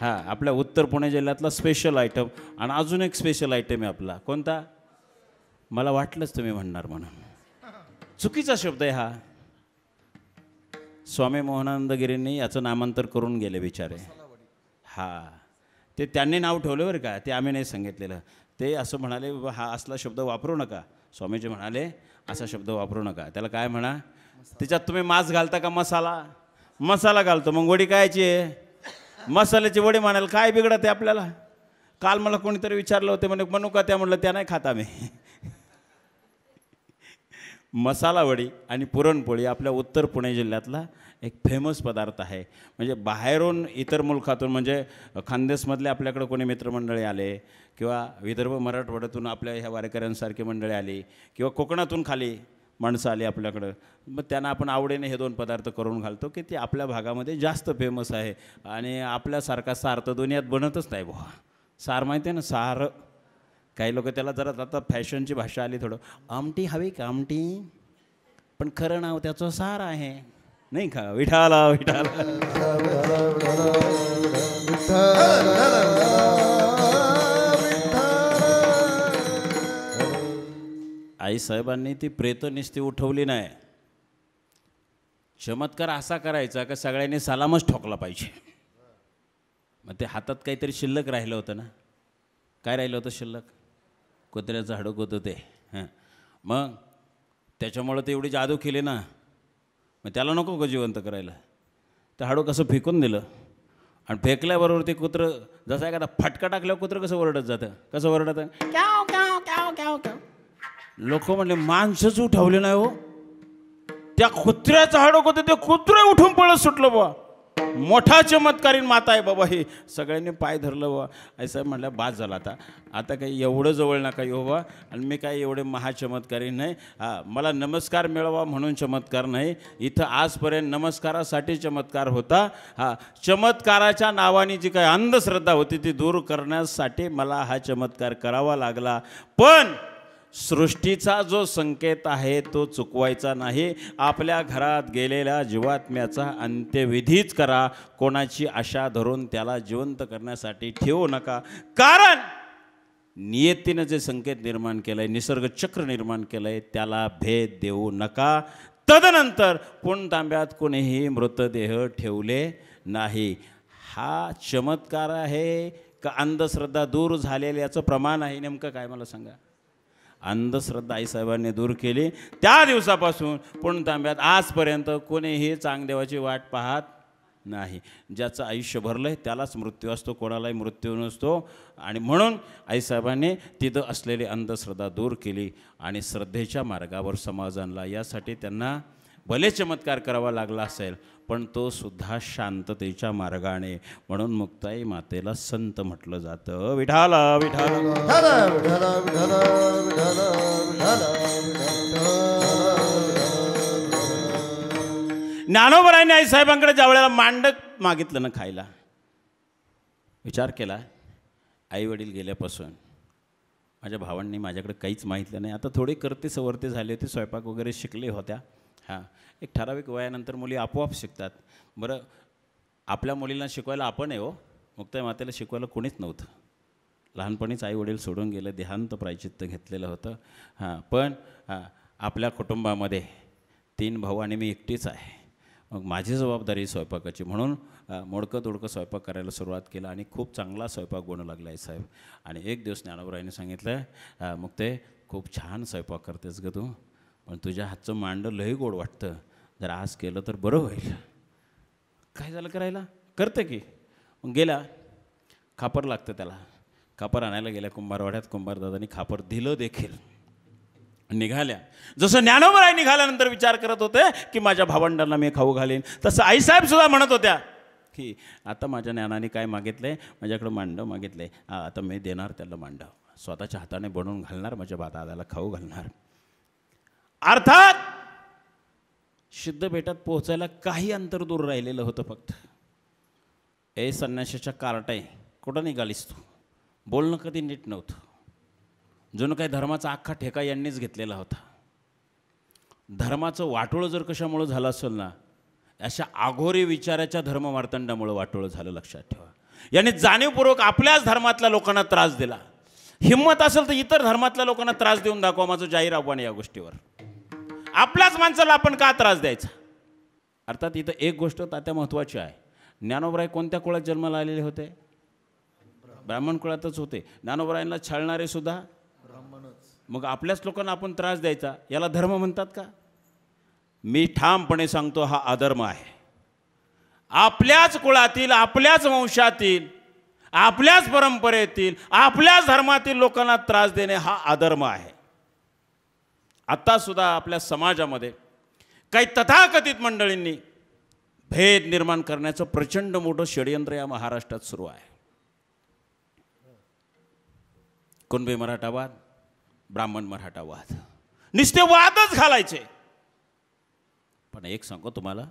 हां आपल्या उत्तर पुणे जिल्ह्यातला स्पेशल आयटम. आणि अजून एक स्पेशल आयटम आहे आपला. कोणता? मला वाटलंच तुम्ही म्हणणार म्हणून. चुकीचा शब्द आहे हा. स्वामी मोहनानंद गिरींनी याचं नामांतर करून गेले बिचारे. हां ते त्यांनी नाव ठेवलं बरं का, ते आम्ही नाही सांगितलेलं. ते असं म्हणाले बाबा हा असला शब्द वापरू नका. स्वामीजी म्हणाले असा शब्द वापरू नका. त्याला काय म्हणा? त्याच्यात तुम्ही मांस घालता का? मसाला घालतो. मग वडी कायची आहे? मसाल्याची वडी म्हणाल काय बिघडत आहे आपल्याला? काल मला कोणीतरी विचारलं होते, म्हणे म्हणू का? त्या म्हटलं त्या नाही खाता मी. मसाला वडी आणि पुरणपोळी आपल्या उत्तर पुणे जिल्ह्यातला एक फेमस पदार्थ आहे. म्हणजे बाहेरून इतर मुलखातून म्हणजे खानदेशमधले आपल्याकडे कोणी मित्रमंडळी आले किंवा विदर्भ मराठवाड्यातून आपल्या ह्या वारकऱ्यांसारखी मंडळी आली किंवा कोकणातून खाली माणसं आली आपल्याकडं, मग त्यांना आपण आवडीने हे दोन पदार्थ करून घालतो की ते आपल्या भागामध्ये जास्त फेमस आहे. आणि आपल्यासारखा सार तर दुनियात बनतच नाही बुवा. सार माहिती आहे ना? सार. काही लोक त्याला जरा आता फॅशनची भाषा आली थोडं, आमटी हवी का आमटी, पण खरं नाव त्याचं सार आहे नाही का? विठाला विठाला. आईसाहेबांनी ती प्रेत निस्ती उठवली नाही. चमत्कार असा करायचा का सगळ्यांनी सलामच ठोकला पाहिजे. मग ते हातात काहीतरी शिल्लक राहिलं होतं ना. काय राहिलं होतं शिल्लक? कुत्र्याचं हाडूक होतं ते. हां मग त्याच्यामुळं ते एवढी जादू केली ना, मग त्याला नको का जिवंत करायला? ते हाडूक असं फेकून दिलं आणि फेकल्याबरोबर ते कुत्रं जसं एखादा फटका टाकल्यावर कुत्रं कसं ओरडत जातं, कसं ओरडतं? क्याव क्याव क्याव क्याव क्याव. लोक म्हणले माणसंच उठवले नाही हो, त्या कुत्र्याचं हाडूक होतं, ते कुत्रं उठून पळत सुटलं बा. मोठा चमत्कारीन माता आहे बाबा ही. सगळ्यांनी पाय धरलं बा. असं म्हणलं बाद झाला. आता काही एवढं जवळ नका येऊ बा. आणि मी काही एवढे महाचमत्कारी नाही. हां मला नमस्कार मिळावा म्हणून चमत्कार नाही. इथं आजपर्यंत नमस्कारासाठी चमत्कार होता. हा चमत्काराच्या नावाने जी काही अंधश्रद्धा होती ती दूर करण्यासाठी मला हा चमत्कार करावा लागला. पण सृष्टीचा जो संकेत आहे तो चुकवायचा नाही. आपल्या घरात गेलेल्या जीवात्म्याचा अंत्यविधीच करा. कोणाची आशा धरून त्याला जिवंत करण्यासाठी ठेवू नका. कारण नियतीनं जे संकेत निर्माण केलं आहे, निसर्ग चक्र निर्माण केलं आहे, त्याला भेद देऊ नका. तदनंतर पुणतांब्यात कोणीही मृतदेह ठेवले नाही. हा चमत्कार आहे का अंधश्रद्धा दूर झालेल्याचं प्रमाण आहे? नेमकं काय मला सांगा. अंधश्रद्धा आईसाहेबांनी दूर केली. त्या दिवसापासून पुणतांब्यात आजपर्यंत कोणीही चांगदेवाची वाट पाहत नाही. ज्याचं आयुष्य भरलंय त्यालाच मृत्यू असतो, कोणालाही मृत्यू नसतो. आणि म्हणून आईसाहेबांनी तिथं असलेली अंधश्रद्धा दूर केली आणि श्रद्धेच्या मार्गावर समाज आणला. यासाठी त्यांना भले चमत्कार करावा लागला असेल, पण तो सुद्धा शांततेच्या मार्गाने. म्हणून मुक्ताई मातेला संत म्हटलं जातं. विठाला विठाला विठ्ठल विठ्ठल विठ्ठल विठ्ठल ज्ञानोबरायांनी आईसाहेबांकडे ज्या वेळेला मांडक मागितलं ना खायला, विचार केला आई वडील गेल्यापासून माझ्या भावांनी माझ्याकडे काहीच मागितलं नाही. आता थोडी करते सवरते झाली होती, स्वयंपाक वगैरे शिकले होत्या. हां, एक ठराविक वयानंतर मुली आपोआप शिकतात. बरं, आपल्या मुलींना शिकवायला आपण आहे हो, मुक्ताई मातेला शिकवायला कोणीच नव्हतं. लहानपणीच आई वडील सोडून गेलं, देहांत प्रायचित्त घेतलेलं होतं. हां, पण आपल्या कुटुंबामध्ये 3 भाऊ आणि मी एकटीच आहे. मग माझी जबाबदारी स्वयंपाकाची. म्हणून मोडकं तोडकं स्वयंपाक करायला सुरुवात केलं आणि खूप चांगला स्वयंपाक बनवू लागला आहे साहेब. आणि एक दिवस ज्ञानोबरायांनी सांगितलं, मुक्ते खूप छान स्वयंपाक करतेस ग तू, पण तुझ्या हातचं मांडं लई गोड वाटतं, जर आज केलं तर बरं होईल. काय झालं करायला? करते की. मग गेला, खापर लागतं त्याला, खापर आणायला गेल्या कुंभारवाड्यात. कुंभारदादांनी खापर दिलं देखील. निघाल्या. जसं ज्ञानोबराय निघाल्यानंतर विचार करत होते की माझ्या भावंडांना मी खाऊ घालेन, तसं आईसाहेब सुद्धा म्हणत होत्या की आता माझ्या ज्ञानाने काय मागितले, माझ्याकडं मांडव मागितले, आता मी देणार त्याला मांडव, स्वतःच्या हाताने बनवून घालणार, माझ्या दादाला खाऊ घालणार. अर्थात सिद्धपेठात पोहोचायला काही अंतर दूर राहिलेलं होतं फक्त. ए संन्याशाच्या कार्टाय, कुठं निघालीस तू? बोलणं कधी नीट नव्हतं. जणू काही धर्माचा अख्खा ठेका यांनीच घेतलेला होता. धर्माचं वाटोळं जर कशामुळं झालं असेल ना, अशा आघोरी विचाराच्या धर्ममार्तंडामुळं वाटोळं झालं, लक्षात ठेवा. यांनी जाणीवपूर्वक आपल्याच धर्मातल्या लोकांना त्रास दिला. हिंमत असेल तर इतर धर्मातल्या लोकांना त्रास देऊन दाखवा. माझं जाहीर आव्हान या गोष्टीवर. आपल्याच माणसाला आपण का त्रास द्यायचा? अर्थात इथं एक गोष्ट तात्या महत्त्वाची आहे. ज्ञानोबराय कोणत्या कुळात जन्माला आलेले होते? ब्राह्मण कुळातच होते. ज्ञानोबरायांना छळणारे सुद्धा ब्राह्मणच. मग आपल्याच लोकांना आपण त्रास द्यायचा, याला धर्म म्हणतात का? मी ठामपणे सांगतो, हा अधर्म आहे. आपल्याच कुळातील, आपल्याच वंशातील, आपल्याच परंपरेतील, आपल्याच धर्मातील लोकांना त्रास देणे हा अधर्म आहे. आता सुद्धा आपल्या समाजामध्ये काही तथाकथित मंडळींनी भेद निर्माण करण्याचं प्रचंड मोठं षडयंत्र या महाराष्ट्रात सुरू आहे. कुणबी मराठावाद, ब्राह्मण मराठावाद, नुसते वादच घालायचे. पण एक सांगतो तुम्हाला,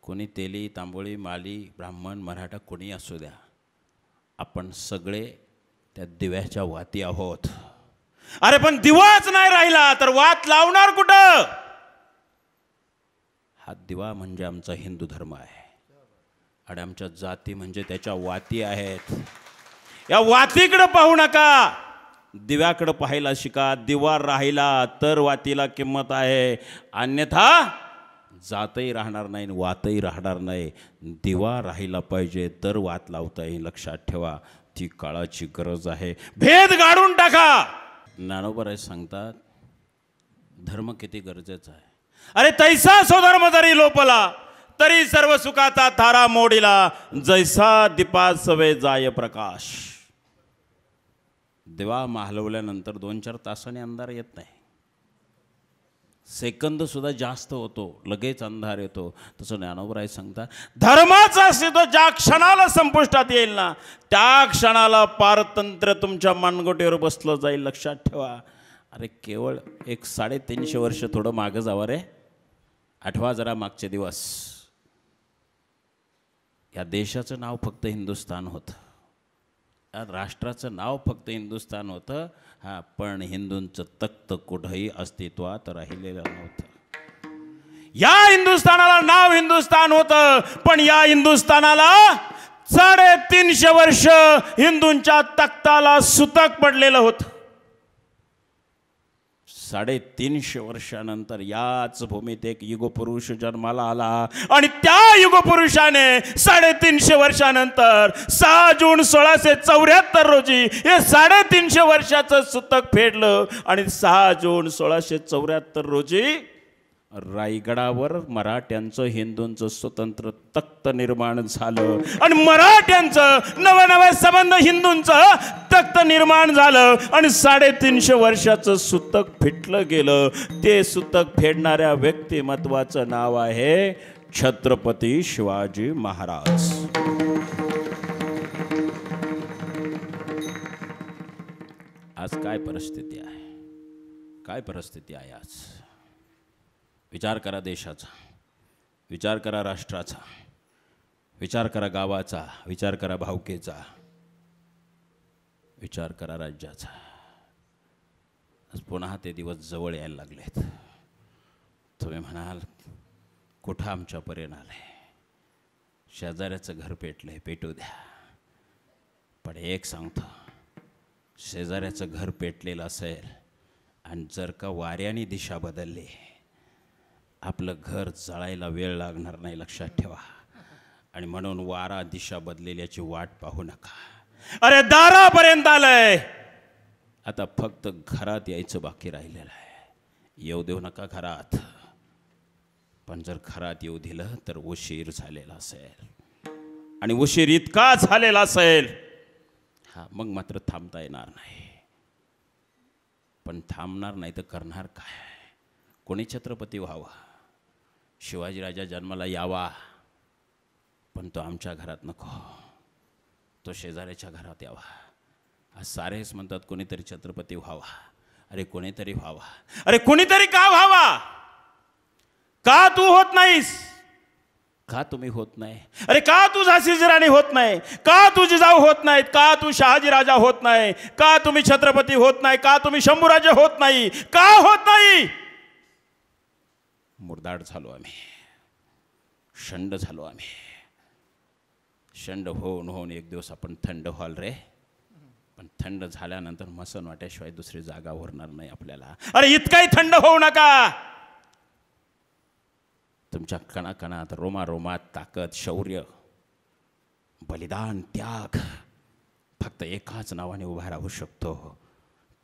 कोणी तेली, तांबोळी, माली, ब्राह्मण, मराठा कोणी असू द्या, आपण सगळे त्या दिव्याच्या वाती आहोत. अरे पण दिवाच नाही राहिला तर वात लावणार कुठं? हा दिवा म्हणजे आमचा हिंदू धर्म आहे आणि आमच्या जाती म्हणजे त्याच्या वाती आहेत. या वातीकडे पाहू नका, दिव्याकडे पाहायला शिका. दिवा राहिला तर वातीला किंमत आहे, अन्यथा जातही राहणार नाही, वातही राहणार नाही. दिवा राहिला पाहिजे तर वात लावता येईल, लक्षात ठेवा. ती काळाची गरज आहे. भेद गाडून टाका. ज्ञानोबराय सांगतात, धर्म किती गरजेचा आहे. अरे तैसा स्वधर्म जरी लोपला तरी सर्व सुखाचा थारा मोडीला, जैसा दीपा सवे जाय प्रकाश. दिवा मालवल्यानंतर 2-4 तासाने अंधार येत नाही, सेकंद सुद्धा जास्त होतो, लगेच अंधार येतो. तसं ज्ञानोबराय सांगतात, धर्माचा अस्तित्व ज्या क्षणाला संपुष्टात येईल ना, त्या क्षणाला पारतंत्र्य तुमच्या मानगोटीवर बसलं जाईल, लक्षात ठेवा. अरे केवळ 350 वर्ष थोडं मागं जावं रे. आठवा जरा मागचे दिवस. या देशाचं नाव फक्त हिंदुस्थान होतं, या राष्ट्राचं नाव फक्त हिंदुस्थान होतं. हां, पण हिंदूंचं तख्त कुठंही अस्तित्वात राहिलेलं नव्हतं. या हिंदुस्थानाला नाव हिंदुस्थान होतं, पण या हिंदुस्थानाला 350 वर्ष हिंदूंच्या तख्ताला सुतक पडलेलं होतं. 350 वर्षानंतर याच भूमीत एक युगपुरुष जन्माला आला आणि त्या युगपुरुषाने 350 वर्षानंतर 6 जून 1674 रोजी हे 350 वर्षाचं सुतक फेडलं आणि 6 जून 1674 रोजी रायगडावर मराठ्यांचं हिंदूंचं स्वतंत्र तख्त निर्माण झालं आणि मराठ्यांचं नवनवे संबंध हिंदूंचं तख्त निर्माण झालं आणि 350 वर्षाचं सुतक फेडलं गेलं. ते सुतक फेडणाऱ्या व्यक्तिमत्वाचं नाव आहे छत्रपती शिवाजी महाराज. आज काय परिस्थिती आहे, काय परिस्थिती आहे आज? विचार करा देशाचा, विचार करा राष्ट्राचा, विचार करा गावाचा, विचार करा भावकीचा, विचार करा राज्याचा. आज पुन्हा ते दिवस जवळ यायला लागलेत. तुम्ही म्हणाल कुठं आमच्यापर्यंत आले, शेजाऱ्याचं घर पेटलंय, पेटू द्या. पण एक सांगतो, शेजाऱ्याचं घर पेटलेलं असेल आणि जर का वाऱ्याने दिशा बदलली, आपलं घर जळायला वेळ लागणार नाही, लक्षात ठेवा. आणि म्हणून वारा दिशा बदलेल्याची वाट पाहू नका. अरे दारापर्यंत आलंय, आता फक्त घरात यायचं बाकी राहिलेलं आहे. येऊ देऊ नका घरात, पण जर घरात येऊ दिलं तर उशीर झालेला असेल आणि उशीर इतका झालेला असेल, मग मात्र थांबता येणार नाही. पण थांबणार नाही तर करणार काय? कोणी छत्रपती व्हावा? शिवाजीराजा जन्माला यावा, पण तो आमच्या घरात नको, तो शेजाऱ्याच्या घरात यावा. आज सारेच म्हणतात कोणीतरी छत्रपती व्हावा. अरे कोणीतरी व्हावा. अरे कोणीतरी का व्हावा? का तू होत नाहीस? का तुम्ही होत नाही? अरे का तू झाशीची राणी होत नाही? का तू जिजाऊ होत नाहीत? का तू शहाजीराजा होत नाही? का तुम्ही छत्रपती होत नाही? का तुम्ही शंभूराजे होत नाही? का होत नाही? मुरदाड झालो आम्ही, शंड झालो आम्ही. शंड होऊन होऊन एक दिवस आपण थंड व्हाल रे. पण थंड झाल्यानंतर मसन वाट्याशिवाय दुसरी जागा उरणार नाही आपल्याला. अरे इतकाही थंड होऊ नका. तुमच्या कणाकणात रोमारोमात ताकद, शौर्य, बलिदान, त्याग फक्त एकाच नावाने उभा राहू शकतो.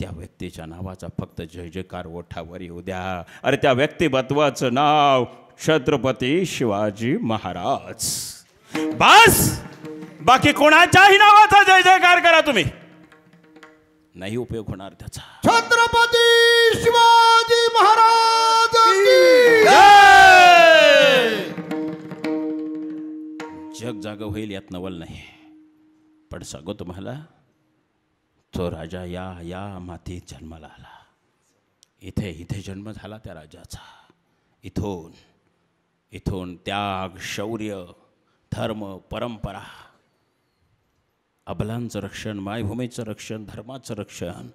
त्या व्यक्तीच्या नावाचा फक्त जय जयकार ओठावर येऊ द्या. अरे त्या व्यक्तिमत्वाचं नाव छत्रपती शिवाजी महाराज. बस, बाकी कोणाच्याही नावाचा जय जयकार करा तुम्ही, नाही उपयोग होणार त्याचा. छत्रपती शिवाजी महाराज की जग जाग होईल यात नवल नाही. पण सांगू तुम्हाला, तो राजा या मातीत जन्माला आला. इथे जन्म झाला त्या राजाचा. इथून त्याग, शौर्य, धर्म, परंपरा, अबलांचं रक्षण, मायभूमीचं रक्षण, धर्माचं रक्षण,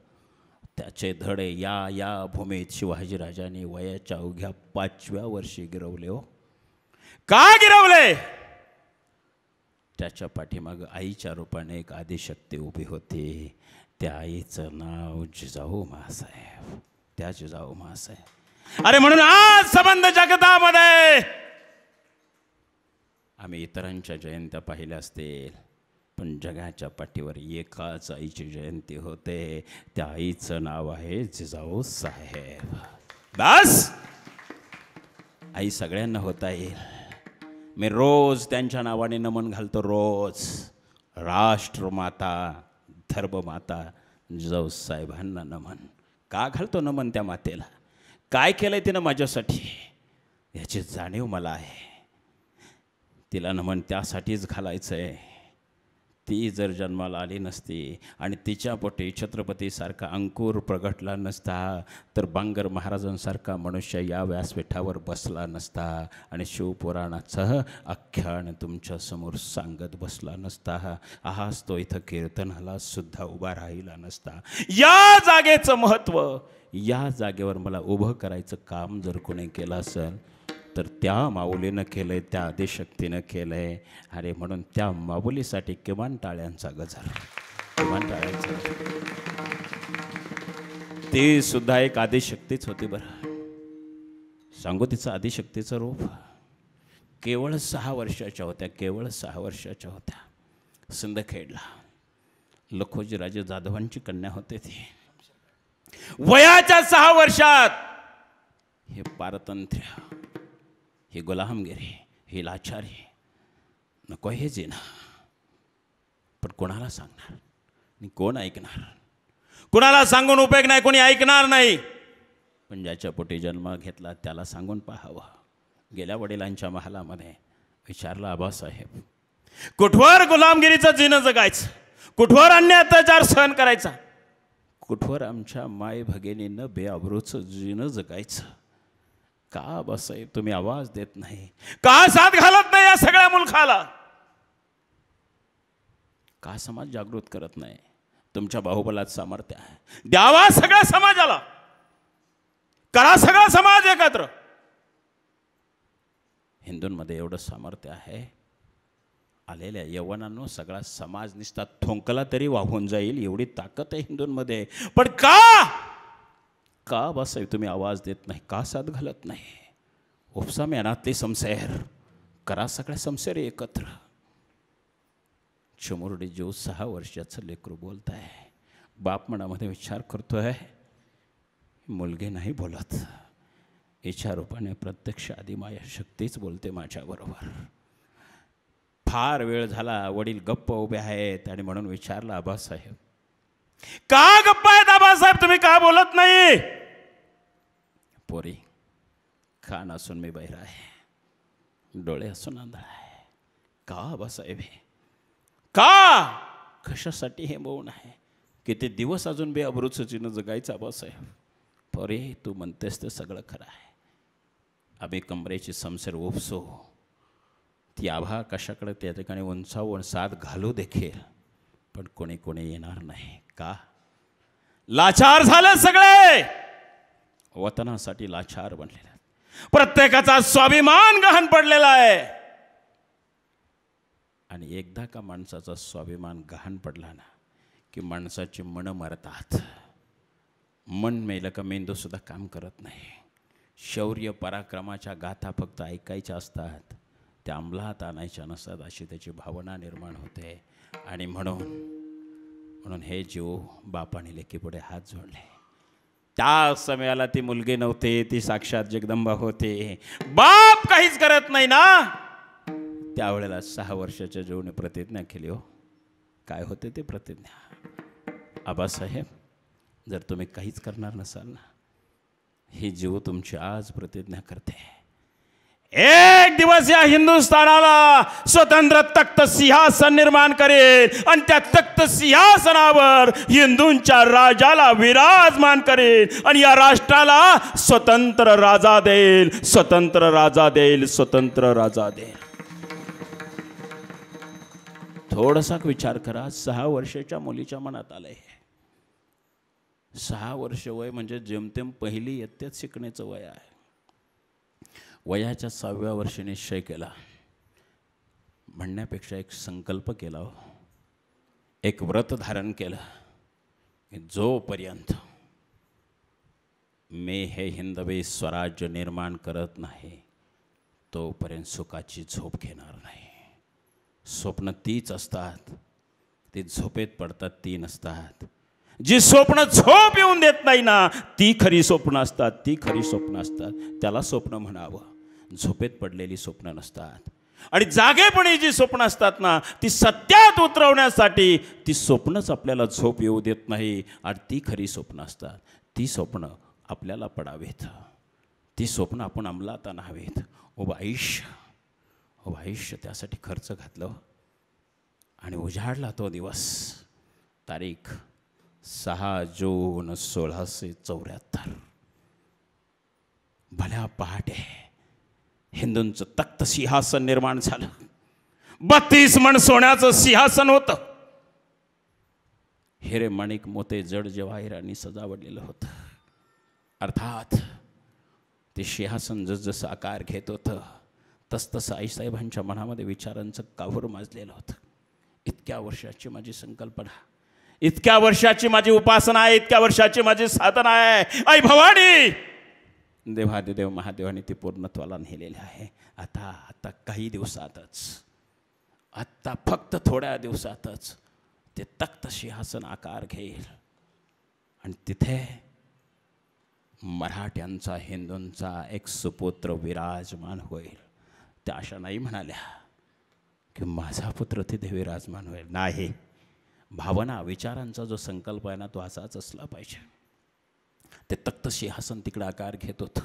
त्याचे धडे या भूमीत शिवाजीराजांनी वयाच्या अवघ्या 5व्या वर्षी गिरवले. हो, का गिरवले? त्याच्या पाठीमागं आईच्या रूपाने एक आदिशक्ती उभी होती. त्या आईचं नाव जिजाऊ माँसाहेब. त्या जिजाऊ माँसाहेब. अरे म्हणून आज संबंध जगतामध्ये आम्ही इतरांच्या जयंत्या पाहिल्या असतील, पण जगाच्या पाठीवर एकाच आईची जयंती होते. त्या आईचं नाव आहे जिजाऊ साहेब. बस, आई सगळ्यांना होता येईल. मी रोज त्यांच्या नावाने नमन घालतो. रोज राष्ट्रमाता, धर्ममाता जिजाऊ साहेबांना नमन. का घालतो नमन त्या मातेला? काय केलंय तिनं माझ्यासाठी याची जाणीव मला आहे. तिला नमन त्यासाठीच घालायचं आहे. ती जर जन्माला आली नसती आणि तिच्या पोटी छत्रपतीसारखा अंकुर प्रगटला नसता, तर बांगर महाराजांसारखा मनुष्य या व्यासपीठावर बसला नसता आणि शिवपुराणाचं आख्यान तुमच्या समोर सांगत बसला नसता. आज तो इथं कीर्तनाला सुद्धा उभा राहिला नसता. या जागेचं महत्त्व, या जागेवर मला उभं करायचं काम जर कोणी केलं असेल तर त्या माऊलीनं केलंय, त्या आदिशक्तीनं केलंय. अरे म्हणून त्या माऊलीसाठी किमान टाळ्यांचा गजर, किमान टाळ्यांचा. ती सुद्धा एक आदिशक्तीच होती बरं. सांगू तिचं आदिशक्तीचं रूप. केवळ 6 वर्षाच्या होत्या, केवळ 6 वर्षाच्या होत्या. सिंदखेडला लखोजी राजे जाधवांची कन्या होते ती. वयाच्या 6 वर्षात हे पारतंत्र्य, ही गुलामगिरी, ही लाचारी नको हे जिना. पण कोणाला सांगणार आणि कोण ऐकणार? कोणाला सांगून उपयोग नाही, कोणी ऐकणार नाही. पण ज्याच्या पोटी जन्म घेतला त्याला सांगून पाहावं. गेल्या वडिलांच्या महालामध्ये विचारलं, आबासाहेब कुठवर गुलामगिरीचं जिनं जगायचं, कुठवर अन्य अत्याचार सहन करायचा, कुठवर आमच्या माय भगिनीनं बेआबरूचं जिनं जगायचं? का आबासाहेब तुम्ही आवाज देत नाही? का साथ घालत नाही या सगळ्या मुलखाला? का समाज जागृत करत नाही? तुमच्या बाहुबलात सामर्थ्य आहे, द्यावा सगळ्या समाजाला, करा सगळा समाज एकत्र. हिंदूंमध्ये एवढं सामर्थ्य आहे, आलेल्या यवनांनो सगळा समाज निसता थोंकला तरी वाहून जाईल एवढी ताकद आहे हिंदूंमध्ये. पण का बासाहेब तुम्ही आवाज देत नाही? का साथ घालत नाही? उपसा मेनातली समसेर, करा सगळ्या समसेर एकत्र. चिमुरडी जीव 6 वर्षाचं लेकरू बोलत आहे. बाप मनामध्ये विचार करतोय, मुलगी नाही बोलत, हिच्या रूपाने प्रत्यक्ष आदिमाया शक्तीच बोलते माझ्याबरोबर. फार वेळ झाला, वडील गप्प उभे आहेत आणि म्हणून विचारलं, आबासाहेब का गप्प आहेत? आबासाहेब तुम्ही का बोलत नाही? पोरी, कान असून मी बहिरा आहे, डोळे असून आंधळा आहे. का आबासाहेब? का? कशासाठी हे मौन आहे? किती दिवस अजून बेअब्रूचं चिन्ह जगायचं आबासाहेब? पोरी, तू म्हणतेस ते सगळं खरं आहे. आम्ही कमरेची समसेर उपसो, ती आभा कशाकडे त्या ठिकाणी उंचावून साथ घालू देखील, पण कोणी कोणी येणार नाही. का? लाचार झाले सगळे, वतनासाठी लाचार बनलेले, प्रत्येकाचा स्वाभिमान गहाण पडलेला आहे. आणि एकदा का माणसाचा स्वाभिमान गहाण पडला ना की माणसाची मन मरतात. मन मेलं का मेंदू सुद्धा काम करत नाही. शौर्य पराक्रमाच्या गाथा फक्त ऐकायच्या असतात, त्या अंमलात आणायच्या नसतात, अशी त्याची भावना निर्माण होते. आणि म्हणून हे जीव बापाने लेकीपुढे हात जोडले. त्या समयाला ती मुलगी नव्हती, ती साक्षात जगदंबा होते. बाप काहीच करत नाही ना, त्यावेळेला 6 वर्षाच्या जीवने प्रतिज्ञा केली. हो, काय होते ते प्रतिज्ञा? आबासाहेब, जर तुम्ही काहीच करणार नसाल ना, ही जीव तुमची आज प्रतिज्ञा करते, एक दिवस या हिंदुस्थानाला स्वतंत्र तख्त सिंहासन निर्माण करेल आणि त्या तख्त सिंहासनावर हिंदूंच्या राजाला विराजमान करेल आणि या राष्ट्राला स्वतंत्र राजा देईल, स्वतंत्र राजा देईल, स्वतंत्र राजा देईल. थोडासा विचार करा. 6 वर्षाच्या मुलीच्या मनात आलंय. 6 वर्ष वय म्हणजे जेमतेम पहिली इयत्तेत शिकण्याचं वय आहे. वयाच्या 6व्या वर्षी निश्चय केला, म्हणण्यापेक्षा एक संकल्प केला, एक व्रत धारण केलं की जोपर्यंत मी हे हिंदवी स्वराज्य निर्माण करत नाही तोपर्यंत सुखाची झोप घेणार नाही. स्वप्न तीच असतात, ती झोपेत पडतात, ती नसतात. जी स्वप्न झोप येऊन देत नाही ना, ती खरी स्वप्न असतात, ती खरी स्वप्न असतात. त्याला स्वप्न म्हणावं. झोपेत पडलेली स्वप्न नसतात. आणि जागेपणी जी स्वप्न असतात ना, ती सत्यात उतरवण्यासाठी ती स्वप्नच आपल्याला झोप येऊ देत नाही. आणि ती खरी स्वप्न असतात. ती स्वप्न आपल्याला पडावेत, ती स्वप्न आपण अंमलात आणावेत. उभं आयुष्य त्यासाठी खर्च घातलं आणि उजाडला तो दिवस. तारीख 6 जून 1674. भल्या पहाटे हिंदूंचं तख्त सिंहासन निर्माण झालं. 32 मण सोन्याचं सिंहासन होतं. हिरे माणिक मोते जड जवाहिरांनी सजावलेलं होतं. अर्थात ते सिंहासन जसजसं आकार घेत होतं तसतसं आईसाहेबांच्या मनामध्ये विचारांचं काहूर माजलेलं होतं. इतक्या वर्षाची माझी संकल्पना, इतक्या वर्षाची माझी उपासना आहे, इतक्या वर्षाची माझी साधना आहे. आई भवानी, देवादिदेव महादेवाने ती पूर्णत्वाला नेलेली आहे. आता काही दिवसातच, आत्ता फक्त थोड्या दिवसातच ते तख्त सिंहासन आकार घेईल आणि तिथे मराठ्यांचा, हिंदूंचा एक सुपुत्र विराजमान होईल. त्या अशा नाही म्हणाल्या की माझा पुत्र तिथे विराजमान होईल. नाही, भावना विचारांचा जो संकल्प आहे ना, तो असाच असला पाहिजे. ते तख्त सिंहासन तिकडे आकार घेत होतं.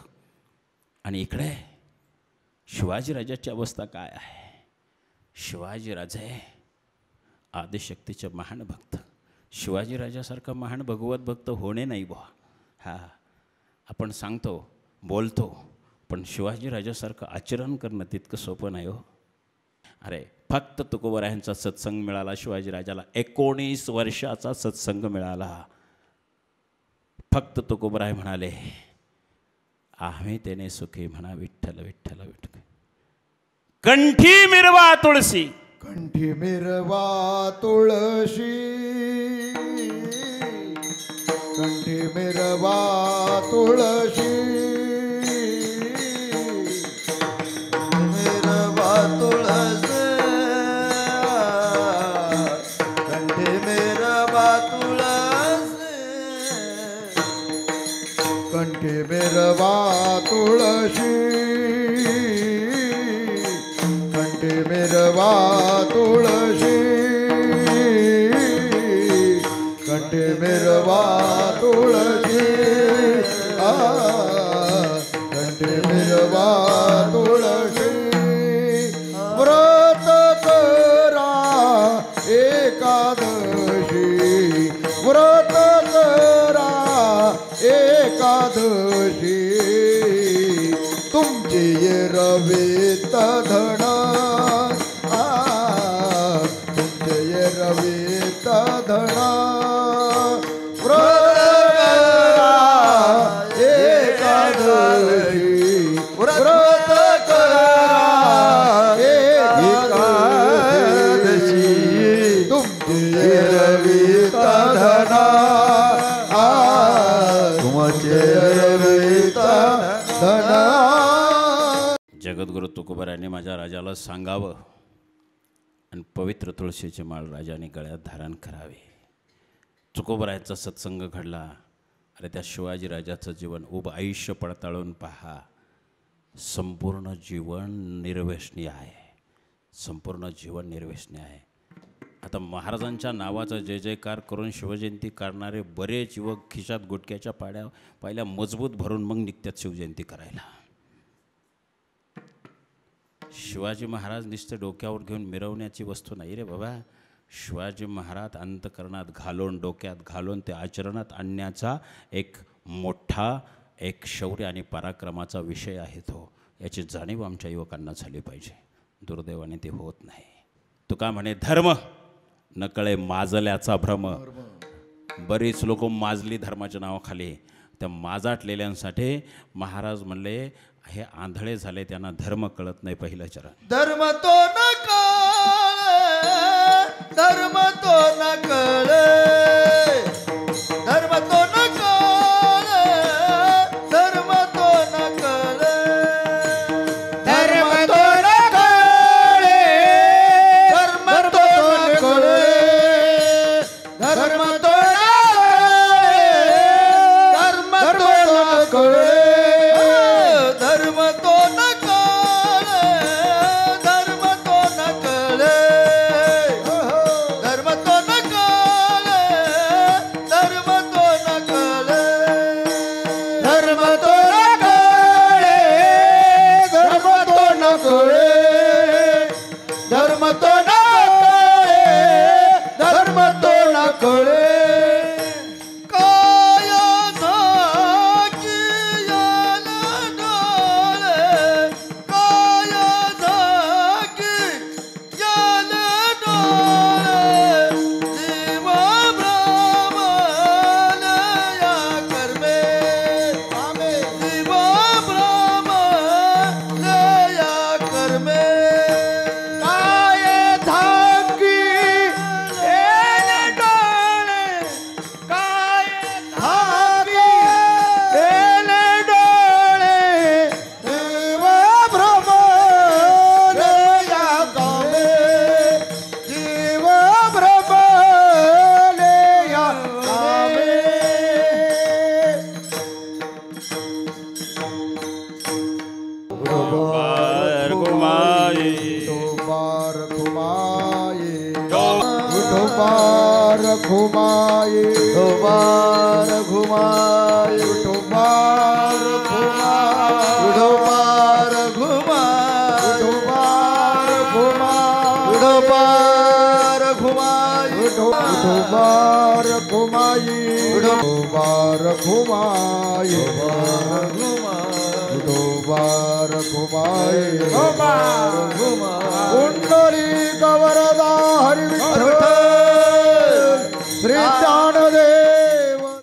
आणि इकडे शिवाजीराजाची अवस्था काय आहे? शिवाजीराजे आदिशक्तीचे महान भक्त. शिवाजीराजासारखा महान भगवत भक्त होणे नाही बुवा. आपण सांगतो, बोलतो, पण शिवाजीराजासारखं आचरण करणं तितकं सोपं नाही हो. अरे फक्त तुकोबरायांचा सत्संग मिळाला शिवाजीराजाला. 19 वर्षाचा सत्संग मिळाला. फक्त तुकोबराय म्हणाले, आम्ही त्याने सुखी म्हणा विठ्ठल विठ्ठल विठ्ठल. कंठी मिरवा तुळशी, कंठी मिरवा तुळशी, कंठी मिरवा तुळशी, मिरवा तुळसी, कंठी मिरवा तुळसी, कंठी मिरवा तुळशी, कंठी मिरवा तुळशी, कंठी मिरवा तुळशी, कंठी मिरवा तुळशी. व्रत करा एकादशी, व्रत करा एकादशी, तुमचे रवेत धन, तुमचे रवेत धन. व्रत करा एकादशी, तुमचे रवेत धन, तुमचे रवेत धन. जगद्गुरु तुकोबरायांनी माझ्या राजाला सांगावं आणि पवित्र तुळशीची माळ राजाने गळ्यात धारण करावी. तुकोबरायांचा सत्संग घडला. अरे त्या शिवाजीराजाचं जीवन उभं आयुष्य पडताळून पहा. संपूर्ण जीवन निर्व्यसनी आहे, संपूर्ण जीवन निर्व्यसनी आहे. आता महाराजांच्या नावाचा जय जयकार करून शिवजयंती करणारे बरेच युवक खिशात गुटक्याच्या पायल्या मजबूत भरून मग निघतात शिवजयंती करायला. शिवाजी महाराज नुसते डोक्यावर घेऊन मिरवण्याची वस्तू नाही रे बाबा. शिवाजी महाराज अंतकरणात घालून, डोक्यात घालून ते आचरणात आणण्याचा एक मोठा एक शौर्य आणि पराक्रमाचा विषय आहे तो. याची जाणीव आमच्या युवकांना झाली पाहिजे. दुर्दैवाने ते होत नाही. तुका म्हणे धर्म नकळे माजल्याचा भ्रम. बरीच लोक माजली धर्माच्या नावाखाली. त्या माजाटलेल्यांसाठी महाराज म्हणले हे आंधळे झाले, त्यांना धर्म कळत नाही. पहिलं चरण. धर्म तो न कळे, धर्म तो न कळे, धर्म तो न कळे, धर्म तो न कळे, धर्म तो न कळे, धर्म तो न कळे, धर्म तो न कळे, धर्म तो न कळे, धर्म तो न कळे, धर्म तो न कळे, धर्म तो न कळे, विठोबार घुमा विठोबार घुमा विठोबार घुमा विठोबार घुमाई विठोबार घुमाई विठोबार घुमाई विठोबार घुमाई